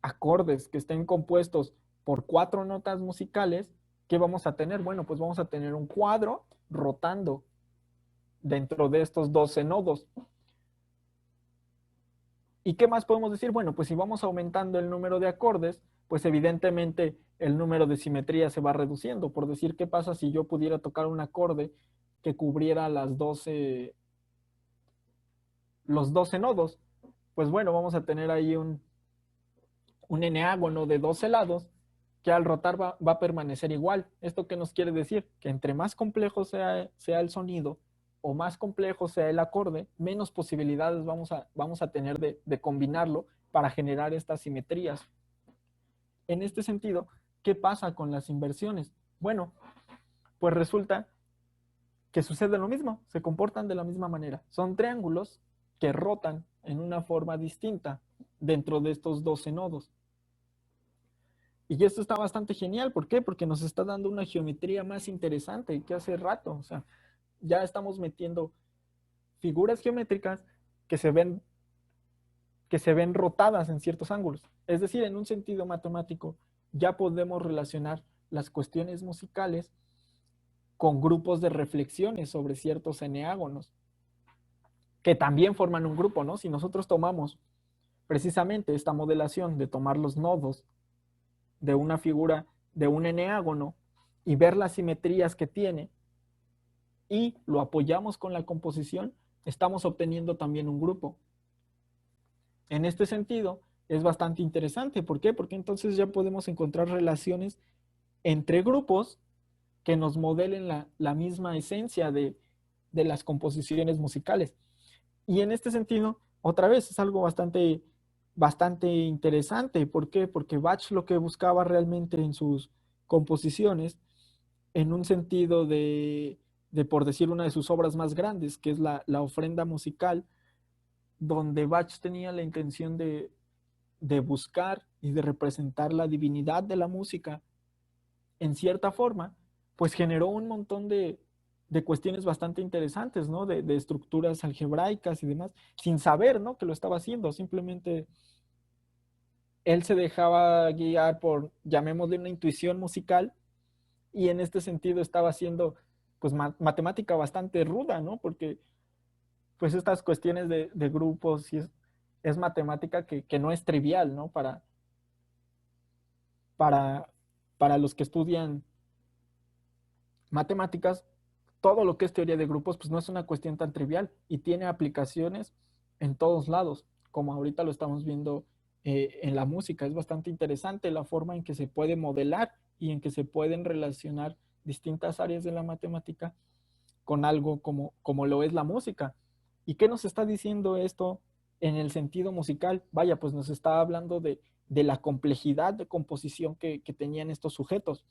acordes que estén compuestos por 4 notas musicales, ¿qué vamos a tener? Bueno, pues vamos a tener un cuadro rotando dentro de estos 12 nodos. ¿Y qué más podemos decir? Bueno, pues si vamos aumentando el número de acordes, pues evidentemente el número de simetrías se va reduciendo. Por decir, ¿qué pasa si yo pudiera tocar un acorde que cubriera los 12 nodos? Pues bueno, vamos a tener ahí un eneágono de 12 lados que al rotar va a permanecer igual. ¿Esto qué nos quiere decir? Que entre más complejo sea el sonido o más complejo sea el acorde, menos posibilidades vamos a tener de combinarlo para generar estas simetrías. En este sentido, ¿qué pasa con las inversiones? Bueno, pues resulta que sucede lo mismo, se comportan de la misma manera. Son triángulos que rotan en una forma distinta dentro de estos 12 nodos. Y esto está bastante genial. ¿Por qué? Porque nos está dando una geometría más interesante que hace rato. O sea, ya estamos metiendo figuras geométricas que se ven rotadas en ciertos ángulos. Es decir, en un sentido matemático, ya podemos relacionar las cuestiones musicales con grupos de reflexiones sobre ciertos eneágonos, que también forman un grupo, ¿no? Si nosotros tomamos precisamente esta modelación de tomar los nodos de una figura, de un eneágono, y ver las simetrías que tiene, y lo apoyamos con la composición, estamos obteniendo también un grupo. En este sentido, es bastante interesante. ¿Por qué? Porque entonces ya podemos encontrar relaciones entre grupos que nos modelen la misma esencia de las composiciones musicales. Y en este sentido, otra vez, es algo bastante interesante. ¿Por qué? Porque Bach lo que buscaba realmente en sus composiciones, en un sentido por decir, una de sus obras más grandes, que es la ofrenda musical, donde Bach tenía la intención de buscar y de representar la divinidad de la música en cierta forma, pues generó un montón de cuestiones bastante interesantes, ¿no? De estructuras algebraicas y demás, sin saber, ¿no? Que lo estaba haciendo. Simplemente él se dejaba guiar por, llamémosle, una intuición musical, y en este sentido estaba haciendo, pues, matemática bastante ruda, ¿no? Porque, pues, estas cuestiones de grupos es matemática que no es trivial, ¿no? Para, para los que estudian matemáticas, todo lo que es teoría de grupos, pues no es una cuestión tan trivial y tiene aplicaciones en todos lados, como ahorita lo estamos viendo en la música. Es bastante interesante la forma en que se puede modelar y en que se pueden relacionar distintas áreas de la matemática con algo como lo es la música. ¿Y qué nos está diciendo esto en el sentido musical? Vaya, pues nos está hablando de la complejidad de composición que tenían estos sujetos.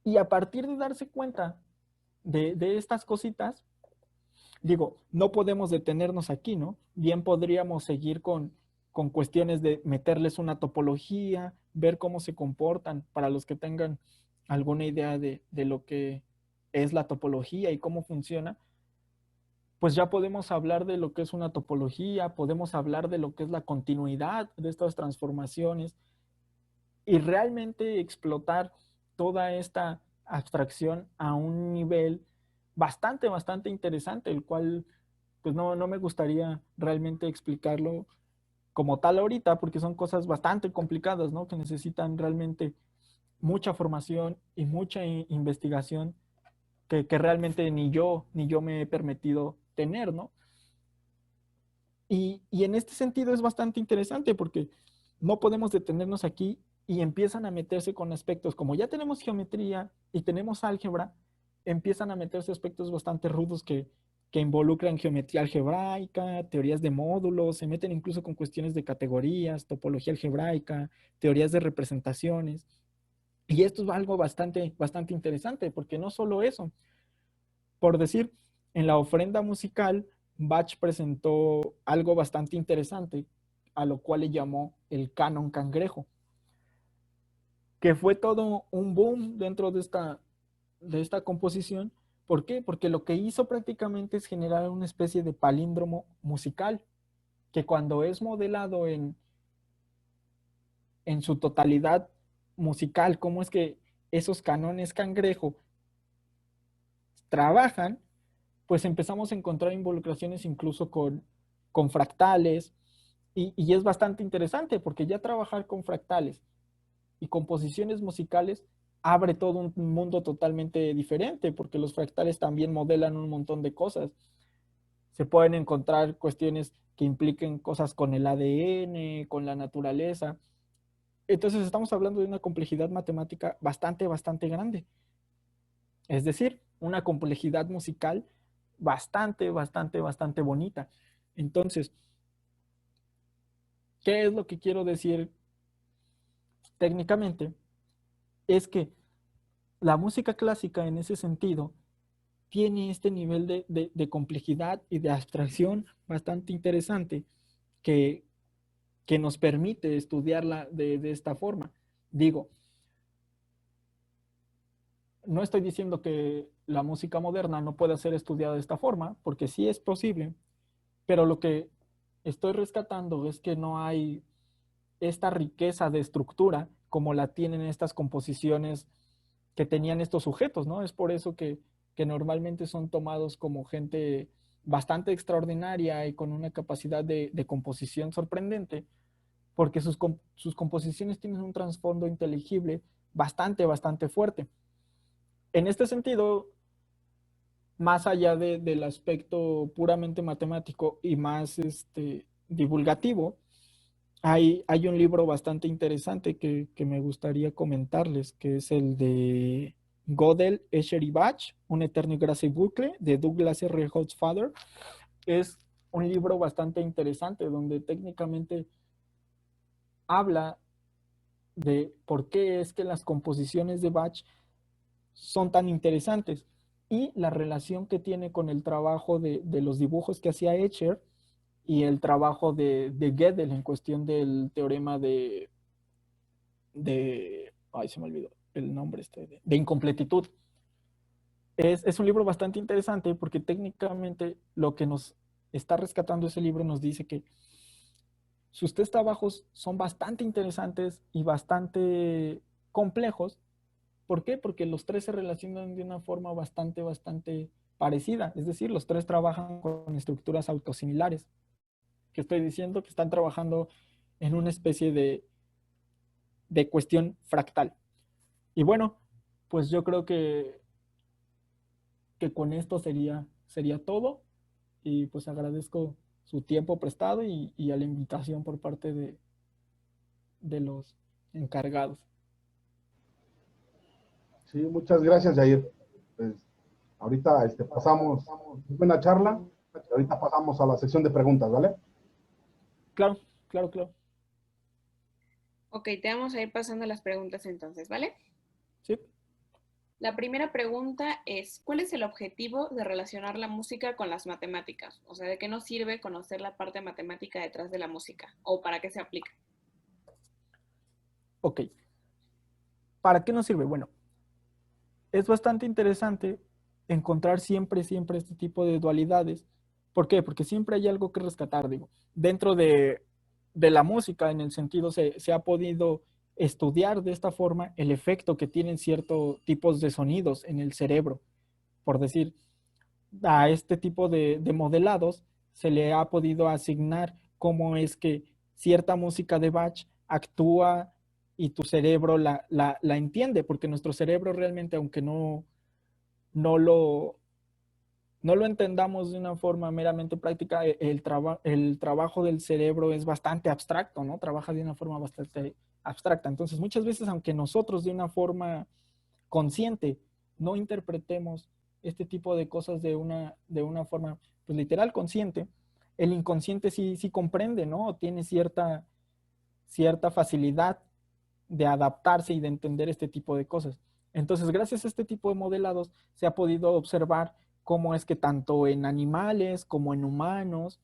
Y a partir de darse cuenta de estas cositas, digo, no podemos detenernos aquí, ¿no? Bien podríamos seguir con cuestiones de meterles una topología, ver cómo se comportan, para los que tengan alguna idea de lo que es la topología y cómo funciona, pues ya podemos hablar de lo que es una topología, podemos hablar de lo que es la continuidad de estas transformaciones y realmente explotar toda esta abstracción a un nivel bastante interesante, el cual pues no me gustaría realmente explicarlo como tal ahorita, porque son cosas bastante complicadas, ¿no? Que necesitan realmente mucha formación y mucha investigación que realmente ni yo me he permitido tener, ¿no? Y en este sentido es bastante interesante porque no podemos detenernos aquí y empiezan a meterse con aspectos, como ya tenemos geometría y tenemos álgebra, empiezan a meterse aspectos bastante rudos que involucran geometría algebraica, teorías de módulos, se meten incluso con cuestiones de categorías, topología algebraica, teorías de representaciones. Y esto es algo bastante interesante, porque no solo eso, por decir, en la ofrenda musical, Bach presentó algo bastante interesante, a lo cual le llamó el canon cangrejo, que fue todo un boom dentro de esta composición. ¿Por qué? Porque lo que hizo prácticamente es generar una especie de palíndromo musical, que cuando es modelado en su totalidad musical, cómo es que esos canones cangrejo trabajan, pues empezamos a encontrar involucraciones incluso con fractales, y es bastante interesante porque ya trabajar con fractales y composiciones musicales abre todo un mundo totalmente diferente, porque los fractales también modelan un montón de cosas. Se pueden encontrar cuestiones que impliquen cosas con el ADN, con la naturaleza. Entonces estamos hablando de una complejidad matemática bastante grande. Es decir, una complejidad musical bastante bonita. Entonces, ¿qué es lo que quiero decir técnicamente es que la música clásica en ese sentido tiene este nivel de complejidad y de abstracción bastante interesante que, que nos permite estudiarla de esta forma. Digo, no estoy diciendo que la música moderna no pueda ser estudiada de esta forma, porque sí es posible, pero lo que estoy rescatando es que no hay esta riqueza de estructura como la tienen estas composiciones que tenían estos sujetos, ¿no? Es por eso que normalmente son tomados como gente bastante extraordinaria y con una capacidad de composición sorprendente, porque sus composiciones tienen un trasfondo inteligible bastante fuerte. En este sentido, más allá del aspecto puramente matemático y más divulgativo, hay un libro bastante interesante que me gustaría comentarles, que es el de Gödel, Escher y Bach, Un eterno y gracia y bucle, de Douglas R. Hofstadter. Es un libro bastante interesante donde técnicamente habla de por qué es que las composiciones de Bach son tan interesantes y la relación que tiene con el trabajo de los dibujos que hacía Escher y el trabajo de Gödel en cuestión del teorema ay, se me olvidó el nombre de incompletitud. Es un libro bastante interesante porque técnicamente lo que nos está rescatando ese libro nos dice que sus tres trabajos son bastante interesantes y bastante complejos. ¿Por qué? Porque los tres se relacionan de una forma bastante parecida. Es decir, los tres trabajan con estructuras autosimilares. Que estoy diciendo que están trabajando en una especie de cuestión fractal. Y bueno, pues yo creo que con esto sería todo. Y pues agradezco su tiempo prestado y a la invitación por parte de los encargados. Sí, muchas gracias, Jair. Pues, ahorita pasamos, buena charla, ahorita pasamos a la sección de preguntas, ¿vale? Claro, claro, claro. Ok, te vamos a ir pasando las preguntas entonces, ¿vale? Sí. La primera pregunta es, ¿cuál es el objetivo de relacionar la música con las matemáticas? O sea, ¿de qué nos sirve conocer la parte matemática detrás de la música? ¿O para qué se aplica? Ok. ¿Para qué nos sirve? Bueno, es bastante interesante encontrar siempre este tipo de dualidades. ¿Por qué? Porque siempre hay algo que rescatar, digo. Dentro de la música, en el sentido, se ha podido estudiar de esta forma el efecto que tienen ciertos tipos de sonidos en el cerebro. Por decir, a este tipo de modelados se le ha podido asignar cómo es que cierta música de Bach actúa y tu cerebro la entiende, porque nuestro cerebro realmente, aunque no lo, no lo entendamos de una forma meramente práctica, el trabajo del cerebro es bastante abstracto, ¿no? Trabaja de una forma bastante abstracta. Entonces, muchas veces, aunque nosotros de una forma consciente no interpretemos este tipo de cosas de una forma, pues literal, consciente, el inconsciente sí comprende, ¿no? Tiene cierta facilidad de adaptarse y de entender este tipo de cosas. Entonces, gracias a este tipo de modelados, se ha podido observar cómo es que tanto en animales como en humanos,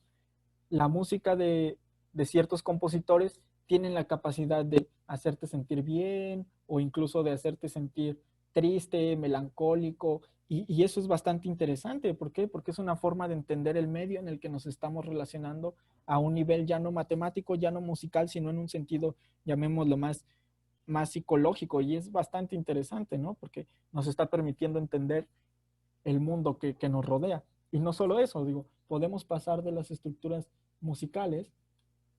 la música de ciertos compositores tienen la capacidad de hacerte sentir bien o incluso de hacerte sentir triste, melancólico, y eso es bastante interesante. ¿Por qué? Porque es una forma de entender el medio en el que nos estamos relacionando a un nivel ya no matemático, ya no musical, sino en un sentido, llamémoslo más psicológico, y es bastante interesante, ¿no? Porque nos está permitiendo entender el mundo que nos rodea. Y no solo eso, digo, podemos pasar de las estructuras musicales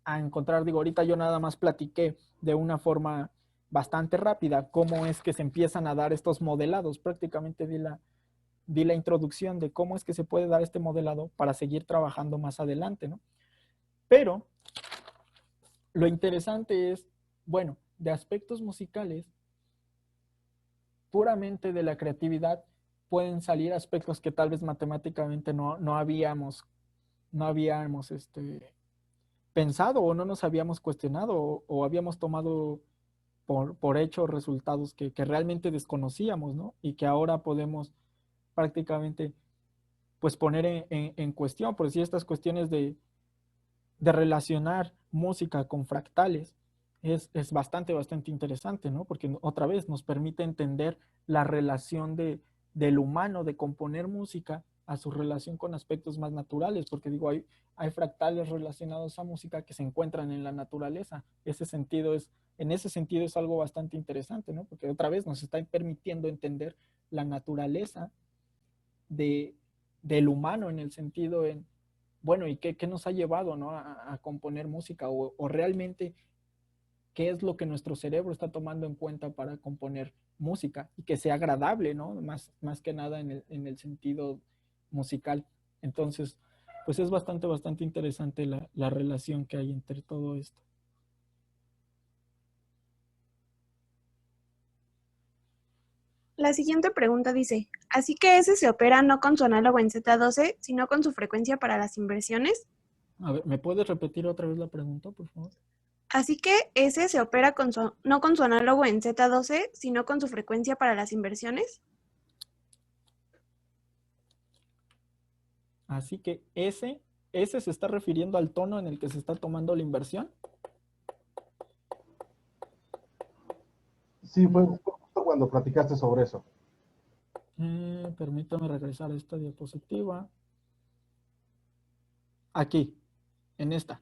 a encontrar, digo, ahorita yo nada más platiqué de una forma bastante rápida cómo es que se empiezan a dar estos modelados. Prácticamente di la introducción de cómo es que se puede dar este modelado para seguir trabajando más adelante, ¿no? Pero lo interesante es, bueno, de aspectos musicales, puramente de la creatividad, pueden salir aspectos que tal vez matemáticamente no habíamos pensado o no nos habíamos cuestionado o habíamos tomado por hecho resultados que realmente desconocíamos, ¿no? Y que ahora podemos prácticamente pues poner en cuestión, por decir estas cuestiones de relacionar música con fractales es bastante interesante, ¿no? Porque otra vez nos permite entender la relación del humano de componer música a su relación con aspectos más naturales, porque digo, hay fractales relacionados a música que se encuentran en la naturaleza. En ese sentido es algo bastante interesante, ¿no? Porque otra vez nos está permitiendo entender la naturaleza de, del humano en el sentido bueno, ¿y qué nos ha llevado, ¿no? a componer música? O realmente, ¿qué es lo que nuestro cerebro está tomando en cuenta para componer música? Y que sea agradable, ¿no? Más que nada en el sentido musical. Entonces, pues es bastante interesante la relación que hay entre todo esto. La siguiente pregunta dice, ¿así que ese se opera no con su análogo en Z12, sino con su frecuencia para las inversiones? A ver, ¿me puedes repetir otra vez la pregunta, por favor? Así que ese se opera no con su análogo en Z12, sino con su frecuencia para las inversiones. Así que ese se está refiriendo al tono en el que se está tomando la inversión. Sí, fue justo cuando platicaste sobre eso. Permítame regresar a esta diapositiva. Aquí, en esta.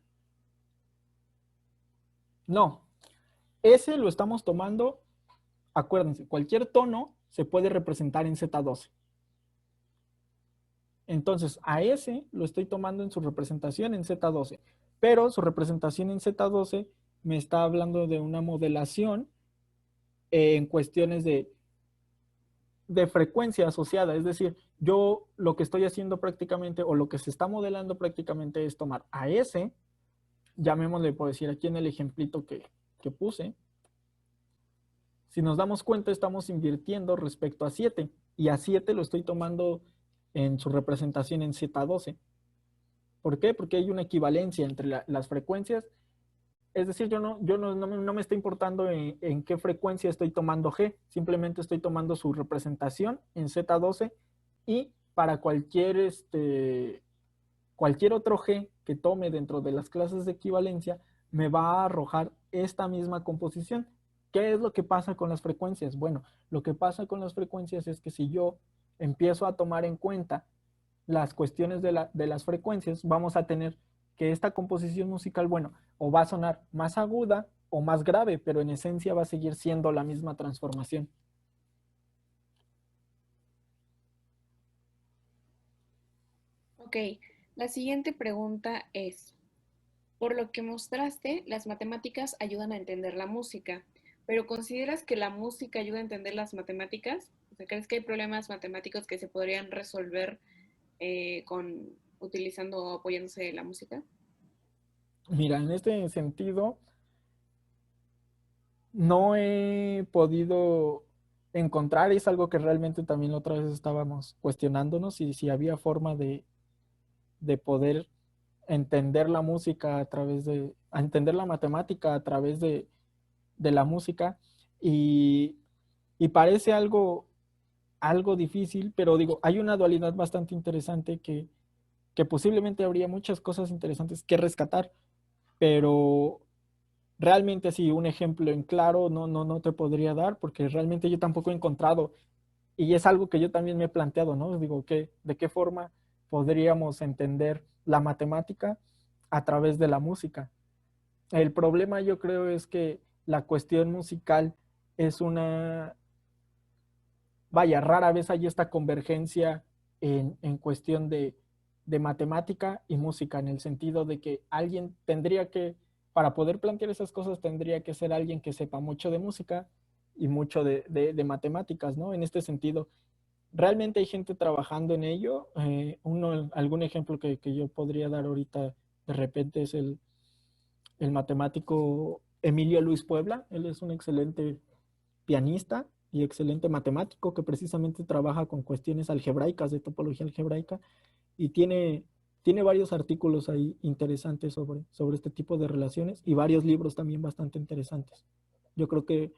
No, ese lo estamos tomando, acuérdense, cualquier tono se puede representar en Z12. Entonces, a ese lo estoy tomando en su representación en Z12, pero su representación en Z12 me está hablando de una modelación en cuestiones de frecuencia asociada, es decir, yo lo que estoy haciendo prácticamente, o lo que se está modelando prácticamente es tomar a ese, llamémosle, por decir aquí en el ejemplito que puse, si nos damos cuenta estamos invirtiendo respecto a 7, y a 7 lo estoy tomando en su representación en Z12. ¿Por qué? Porque hay una equivalencia entre las frecuencias. Es decir, no me está importando en qué frecuencia estoy tomando G, simplemente estoy tomando su representación en Z12 y para cualquier otro G que tome dentro de las clases de equivalencia me va a arrojar esta misma composición. ¿Qué es lo que pasa con las frecuencias? Bueno, lo que pasa con las frecuencias es que si yo empiezo a tomar en cuenta las cuestiones de las frecuencias, vamos a tener que esta composición musical, bueno, o va a sonar más aguda o más grave, pero en esencia va a seguir siendo la misma transformación. Ok, la siguiente pregunta es, por lo que mostraste, las matemáticas ayudan a entender la música, pero ¿consideras que la música ayuda a entender las matemáticas? O sea, ¿crees que hay problemas matemáticos que se podrían resolver utilizando o apoyándose de la música? Mira, en este sentido, no he podido encontrar, es algo que realmente también la otra vez estábamos cuestionándonos, si había forma de poder entender la música entender la matemática a través de la música, y parece algo difícil, pero digo, hay una dualidad bastante interesante que posiblemente habría muchas cosas interesantes que rescatar, pero realmente así un ejemplo en claro no te podría dar, porque realmente yo tampoco he encontrado, y es algo que yo también me he planteado, ¿no? Digo, ¿de qué forma podríamos entender la matemática a través de la música? El problema yo creo es que la cuestión musical es rara vez hay esta convergencia en cuestión de matemática y música, en el sentido de que alguien para poder plantear esas cosas, tendría que ser alguien que sepa mucho de música y mucho de matemáticas, ¿no? En este sentido, realmente hay gente trabajando en ello. Algún ejemplo que yo podría dar ahorita de repente es el matemático Emilio Luis Puebla. Él es un excelente pianista y excelente matemático que precisamente trabaja con cuestiones algebraicas, de topología algebraica, y tiene varios artículos ahí interesantes sobre este tipo de relaciones y varios libros también bastante interesantes. Yo creo que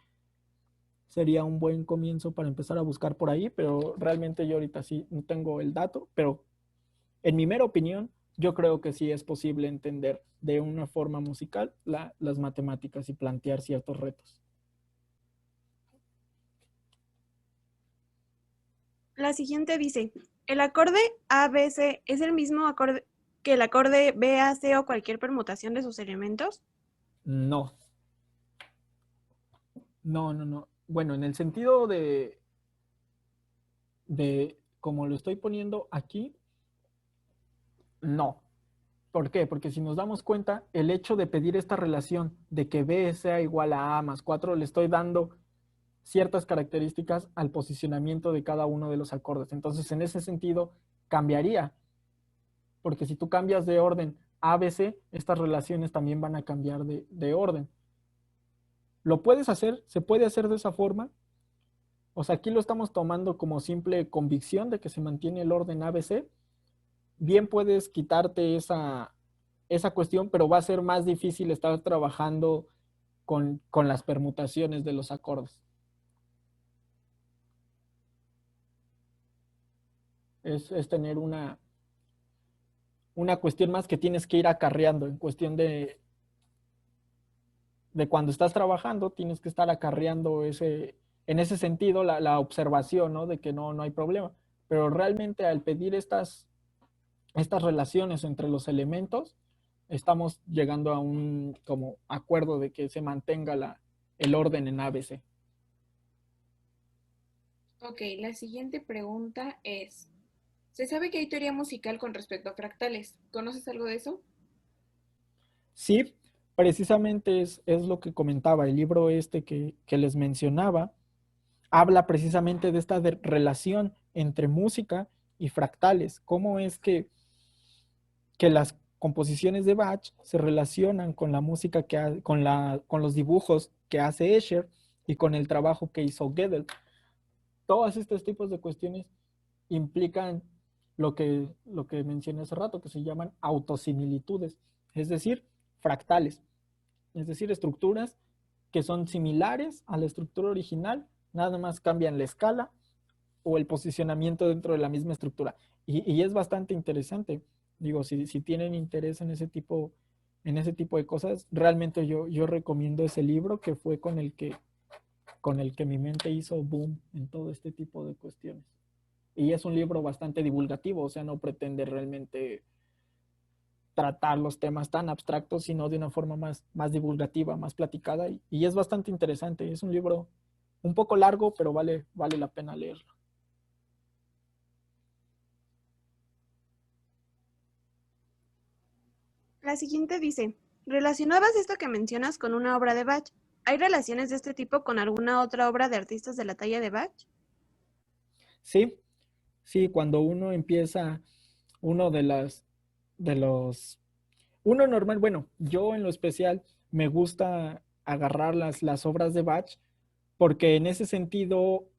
sería un buen comienzo para empezar a buscar por ahí, pero realmente yo ahorita sí no tengo el dato, pero en mi mera opinión, yo creo que sí es posible entender de una forma musical las matemáticas y plantear ciertos retos. La siguiente dice, ¿el acorde ABC es el mismo acorde que el acorde BAC o cualquier permutación de sus elementos? No, no. Bueno, en el sentido de como lo estoy poniendo aquí, no. ¿Por qué? Porque si nos damos cuenta, el hecho de pedir esta relación de que B sea igual a A más 4, le estoy dando ciertas características al posicionamiento de cada uno de los acordes. Entonces, en ese sentido, cambiaría. Porque si tú cambias de orden ABC, estas relaciones también van a cambiar de orden. ¿Lo puedes hacer? ¿Se puede hacer de esa forma? O sea, aquí lo estamos tomando como simple convicción de que se mantiene el orden ABC. Bien puedes quitarte esa cuestión, pero va a ser más difícil estar trabajando con las permutaciones de los acordes. Es tener una cuestión más que tienes que ir acarreando en cuestión de cuando estás trabajando, tienes que estar acarreando en ese sentido la observación, ¿no? De que no hay problema. Pero realmente al pedir estas relaciones entre los elementos, estamos llegando a un como acuerdo de que se mantenga el orden en ABC. Ok, la siguiente pregunta es, se sabe que hay teoría musical con respecto a fractales. ¿Conoces algo de eso? Sí, precisamente es lo que comentaba. El libro este que les mencionaba habla precisamente de esta relación entre música y fractales. Cómo es que las composiciones de Bach se relacionan con la música con los dibujos que hace Escher y con el trabajo que hizo Gödel. Todos estos tipos de cuestiones implican lo que mencioné hace rato, que se llaman autosimilitudes, es decir, fractales, es decir, estructuras que son similares a la estructura original, nada más cambian la escala o el posicionamiento dentro de la misma estructura. Y es bastante interesante. Digo, si tienen interés en ese tipo de cosas, realmente yo recomiendo ese libro que fue con el que mi mente hizo boom en todo este tipo de cuestiones. Y es un libro bastante divulgativo, o sea, no pretende realmente tratar los temas tan abstractos, sino de una forma más divulgativa, más platicada, y es bastante interesante. Es un libro un poco largo, pero vale la pena leerlo. La siguiente dice, ¿relacionabas esto que mencionas con una obra de Bach? ¿Hay relaciones de este tipo con alguna otra obra de artistas de la talla de Bach? Sí, cuando uno empieza, uno de los, uno normal, bueno, yo en lo especial me gusta agarrar las obras de Bach porque en ese sentido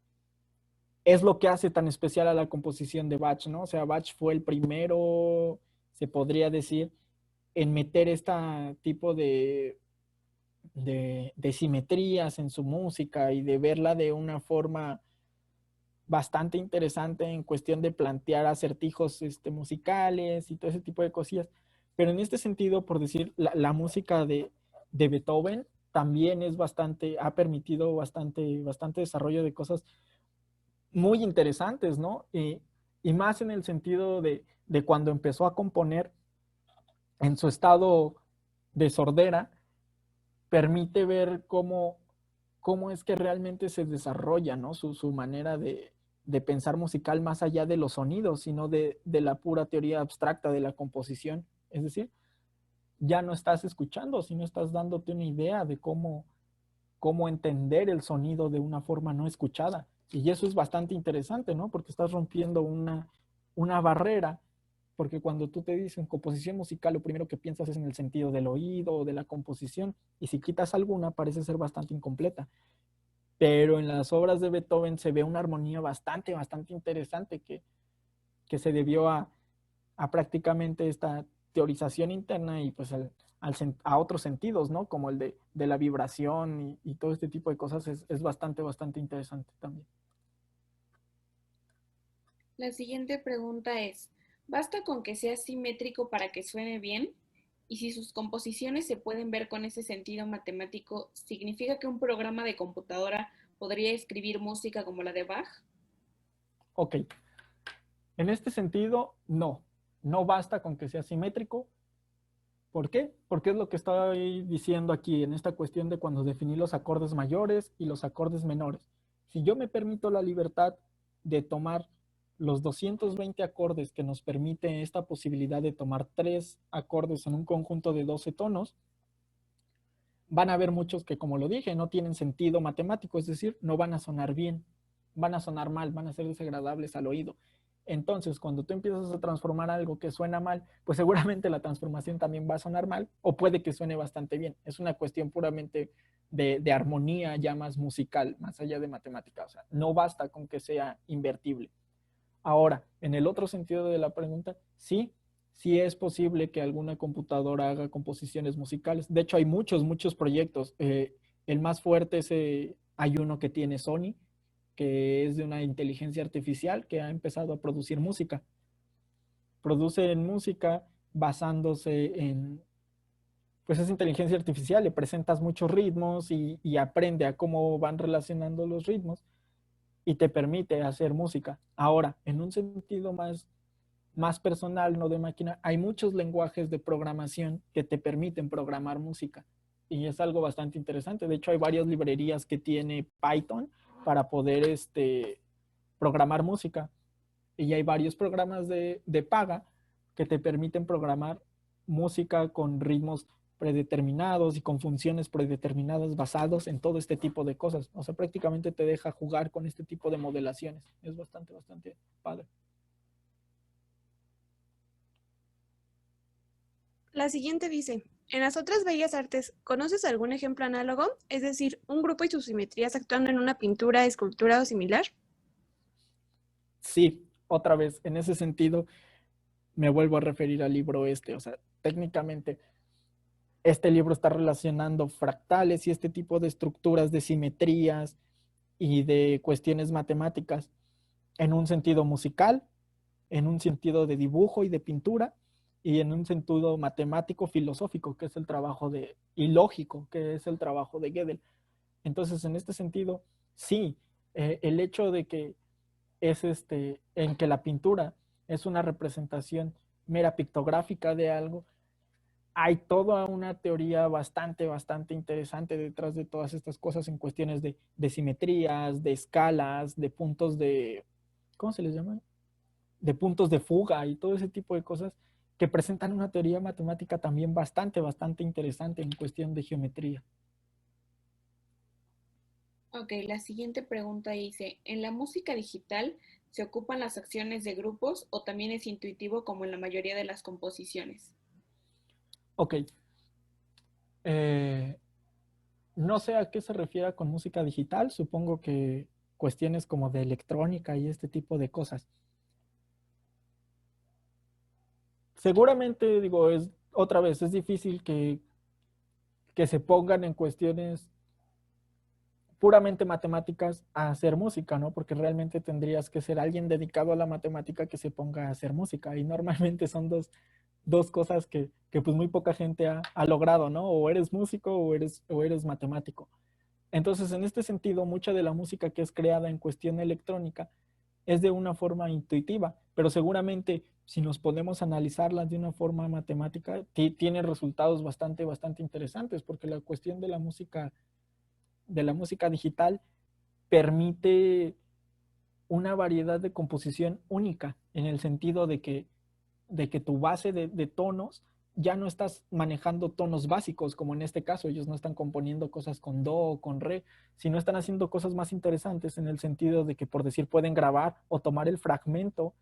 es lo que hace tan especial a la composición de Bach, ¿no? O sea, Bach fue el primero, se podría decir, en meter este tipo de simetrías en su música y de verla de una forma bastante interesante en cuestión de plantear acertijos musicales y todo ese tipo de cosillas. Pero en este sentido, por decir, la música de Beethoven también ha permitido bastante desarrollo de cosas muy interesantes, ¿no? Y más en el sentido de cuando empezó a componer en su estado de sordera, permite ver cómo es que realmente se desarrolla, ¿no? Su manera de pensar musical más allá de los sonidos, sino de la pura teoría abstracta de la composición. Es decir, ya no estás escuchando, sino estás dándote una idea de cómo entender el sonido de una forma no escuchada. Y eso es bastante interesante, ¿no? Porque estás rompiendo una barrera, porque cuando tú te dicen composición musical, lo primero que piensas es en el sentido del oído o de la composición, y si quitas alguna parece ser bastante incompleta. Pero en las obras de Beethoven se ve una armonía bastante interesante que se debió a prácticamente teorización interna y pues a otros sentidos, ¿no? Como el de la vibración y todo este tipo de cosas es bastante, bastante interesante también. La siguiente pregunta es, ¿basta con que sea simétrico para que suene bien? Y si sus composiciones se pueden ver con ese sentido matemático, ¿significa que un programa de computadora podría escribir música como la de Bach? Ok, en este sentido, no basta con que sea simétrico. ¿Por qué? Porque es lo que estoy diciendo aquí en esta cuestión de cuando definí los acordes mayores y los acordes menores. Si yo me permito la libertad de tomar los 220 acordes que nos permite esta posibilidad de tomar 3 acordes en un conjunto de 12 tonos, van a haber muchos que, como lo dije, no tienen sentido matemático, es decir, no van a sonar bien, van a sonar mal, van a ser desagradables al oído. Entonces, cuando tú empiezas a transformar algo que suena mal, pues seguramente la transformación también va a sonar mal o puede que suene bastante bien. Es una cuestión puramente de armonía ya más musical, más allá de matemática. O sea, no basta con que sea invertible. Ahora, en el otro sentido de la pregunta, sí es posible que alguna computadora haga composiciones musicales. De hecho, hay muchos proyectos. El más fuerte es, hay uno que tiene Sony, que es de una inteligencia artificial que ha empezado a producir música. Produce música basándose en, pues es inteligencia artificial, le presentas muchos ritmos y aprende a cómo van relacionando los ritmos y te permite hacer música. Ahora, en un sentido más personal, no de máquina, hay muchos lenguajes de programación que te permiten programar música y es algo bastante interesante. De hecho, hay varias librerías que tiene Python para poder programar música y hay varios programas de paga que te permiten programar música con ritmos predeterminados y con funciones predeterminadas basados en todo este tipo de cosas. O sea, prácticamente te deja jugar con este tipo de modelaciones. Es bastante, bastante padre. La siguiente dice, en las otras bellas artes, ¿conoces algún ejemplo análogo? Es decir, un grupo y sus simetrías actuando en una pintura, escultura o similar. Sí, otra vez, en ese sentido, me vuelvo a referir al libro este. O sea, técnicamente, este libro está relacionando fractales y este tipo de estructuras de simetrías y de cuestiones matemáticas en un sentido musical, en un sentido de dibujo y de pintura, y en un sentido matemático filosófico, que es el trabajo y lógico, que es el trabajo de Gödel. Entonces, en este sentido, sí, el hecho de que en que la pintura es una representación mera pictográfica de algo, hay toda una teoría bastante, bastante interesante detrás de todas estas cosas en cuestiones de simetrías, de escalas, de puntos de, ¿cómo se les llama? De puntos de fuga y todo ese tipo de cosas que presentan una teoría matemática también bastante, bastante interesante en cuestión de geometría. Ok, la siguiente pregunta dice, ¿en la música digital se ocupan las acciones de grupos o también es intuitivo como en la mayoría de las composiciones? Ok. Eh, no sé a qué se refiere con música digital, supongo que cuestiones como de electrónica y este tipo de cosas. Seguramente, digo, otra vez, es difícil que se pongan en cuestiones puramente matemáticas a hacer música, ¿no? Porque realmente tendrías que ser alguien dedicado a la matemática que se ponga a hacer música. Y normalmente son dos cosas que pues muy poca gente ha logrado, ¿no? O eres músico o eres matemático. Entonces, en este sentido, mucha de la música que es creada en cuestión electrónica es de una forma intuitiva, pero seguramente si nos podemos analizarlas de una forma matemática, tiene resultados bastante, bastante interesantes, porque la cuestión de la música digital permite una variedad de composición única, en el sentido de que tu base de tonos ya no estás manejando tonos básicos, como en este caso, ellos no están componiendo cosas con do o con re, sino están haciendo cosas más interesantes en el sentido de que, por decir, pueden grabar o tomar el fragmento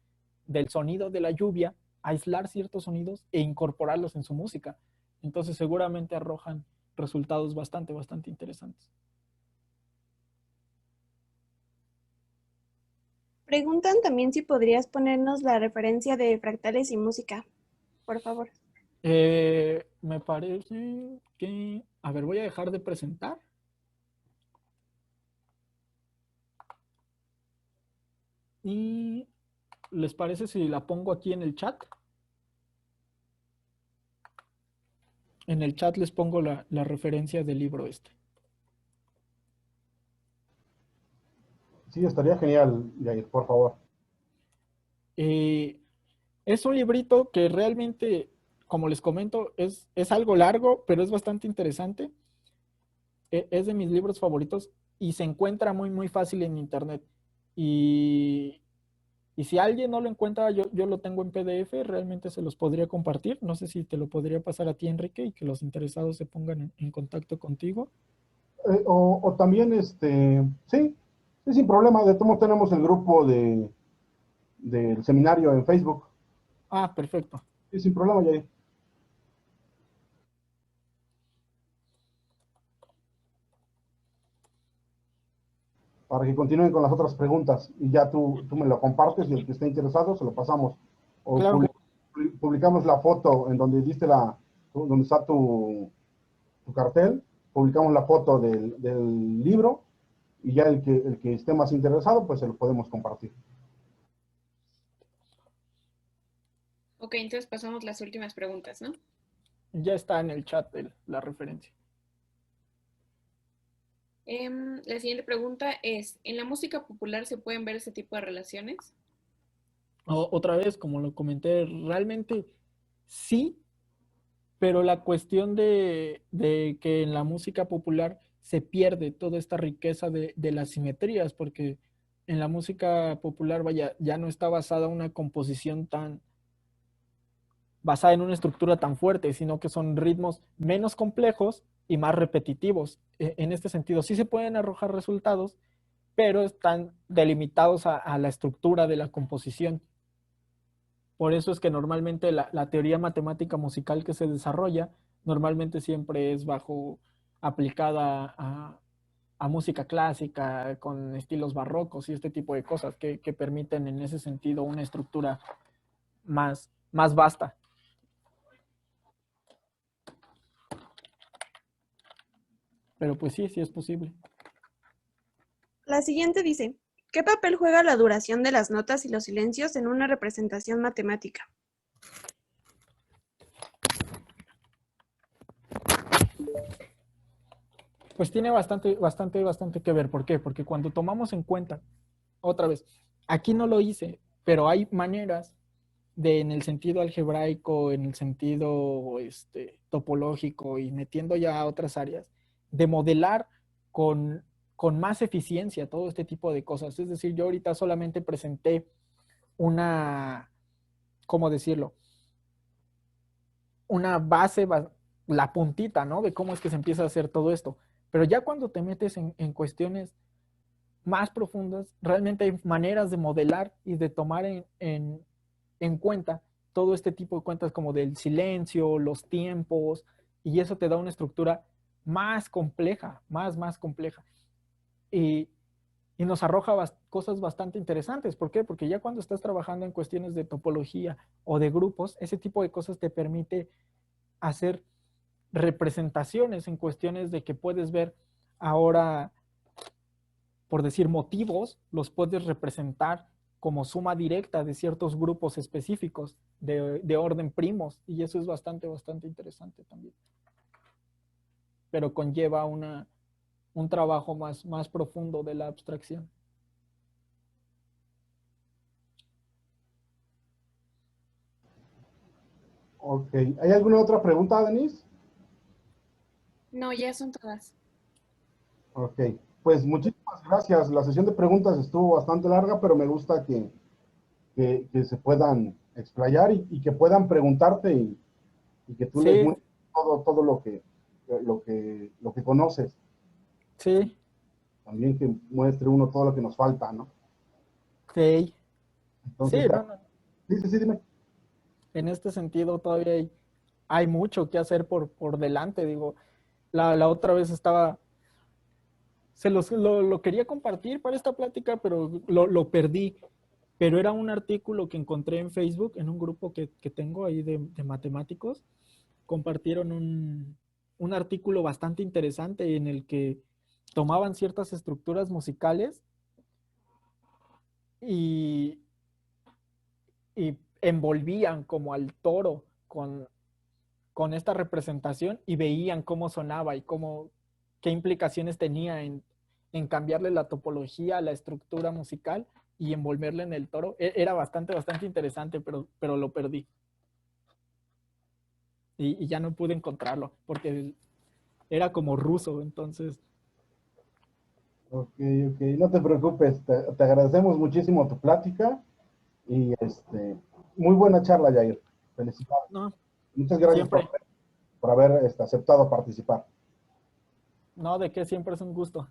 del sonido de la lluvia, aislar ciertos sonidos e incorporarlos en su música. Entonces seguramente arrojan resultados bastante, bastante interesantes. Preguntan también si podrías ponernos la referencia de fractales y música, por favor. Me parece que... A ver, voy a dejar de presentar. ¿Y les parece si la pongo aquí en el chat? En el chat les pongo la referencia del libro este. Sí, estaría genial, Jair, por favor. Es un librito que realmente, como les comento, es algo largo, pero es bastante interesante. Es de mis libros favoritos y se encuentra muy, muy fácil en internet. Y, y si alguien no lo encuentra, yo lo tengo en PDF, realmente se los podría compartir. No sé si te lo podría pasar a ti, Enrique, y que los interesados se pongan en contacto contigo. O también, sí, sí, sin problema. De todos modos tenemos el grupo del seminario en Facebook. Ah, perfecto. Sí, sin problema, Jair. Para que continúen con las otras preguntas y ya tú me lo compartes y el que esté interesado se lo pasamos. O Claro, publicamos la foto en donde diste donde está tu cartel, publicamos la foto del libro y ya el que esté más interesado, pues se lo podemos compartir. Ok, entonces pasamos las últimas preguntas, ¿no? ya está en el chat la referencia. La siguiente pregunta es, ¿en la música popular se pueden ver ese tipo de relaciones? Otra vez, como lo comenté, realmente sí, pero la cuestión de que en la música popular se pierde toda esta riqueza de las simetrías, porque en la música popular, vaya, ya no está basada una composición tan basada en una estructura tan fuerte, sino que son ritmos menos complejos y más repetitivos. En este sentido, sí se pueden arrojar resultados, pero están delimitados a la estructura de la composición. Por eso es que normalmente la teoría matemática musical que se desarrolla normalmente siempre es aplicada a música clásica, con estilos barrocos y este tipo de cosas que permiten en ese sentido una estructura más vasta. Pero pues sí, sí es posible. La siguiente dice, ¿qué papel juega la duración de las notas y los silencios en una representación matemática? Pues tiene bastante que ver. ¿Por qué? Porque cuando tomamos en cuenta, otra vez, aquí no lo hice, pero hay maneras en el sentido algebraico, en el sentido topológico y metiendo ya a otras áreas, de modelar con, con más eficiencia todo este tipo de cosas. Es decir, yo ahorita solamente presenté ¿cómo decirlo? Una base, la puntita, ¿no? De cómo es que se empieza a hacer todo esto. Pero ya cuando te metes en cuestiones más profundas, realmente hay maneras de modelar y de tomar en cuenta todo este tipo de cuentas como del silencio, los tiempos, y eso te da una estructura más compleja, más compleja. Y, y nos arroja cosas bastante interesantes. ¿Por qué? Porque ya cuando estás trabajando en cuestiones de topología o de grupos, ese tipo de cosas te permite hacer representaciones en cuestiones de que puedes ver ahora, por decir motivos, los puedes representar como suma directa de ciertos grupos específicos de orden primos, y eso es bastante interesante también. Pero conlleva un trabajo más profundo de la abstracción. Ok. ¿Hay alguna otra pregunta, Denise? No, ya son todas. Ok. Pues muchísimas gracias. La sesión de preguntas estuvo bastante larga, pero me gusta que se puedan explayar y que puedan preguntarte y que tú les Sí, muestres todo lo que conoces. sí, También que muestre uno todo lo que nos falta, ¿no? sí, Entonces, sí, no. sí, sí, sí, dime. En este sentido todavía hay mucho que hacer por delante. Digo, la otra vez lo quería compartir para esta plática, pero lo perdí. pero era un artículo que encontré en Facebook, en un grupo que tengo ahí de matemáticos. Compartieron un artículo bastante interesante en el que tomaban ciertas estructuras musicales y, y envolvían como al toro con esta representación y veían cómo sonaba y qué implicaciones tenía en cambiarle la topología, la estructura musical y envolverle en el toro. Era bastante interesante, pero lo perdí. Y ya no pude encontrarlo porque era como ruso, entonces. Ok, ok, no te preocupes, te agradecemos muchísimo tu plática y muy buena charla, Jair. Felicidades. No, Muchas gracias siempre. por haber aceptado participar. No, de qué, siempre es un gusto.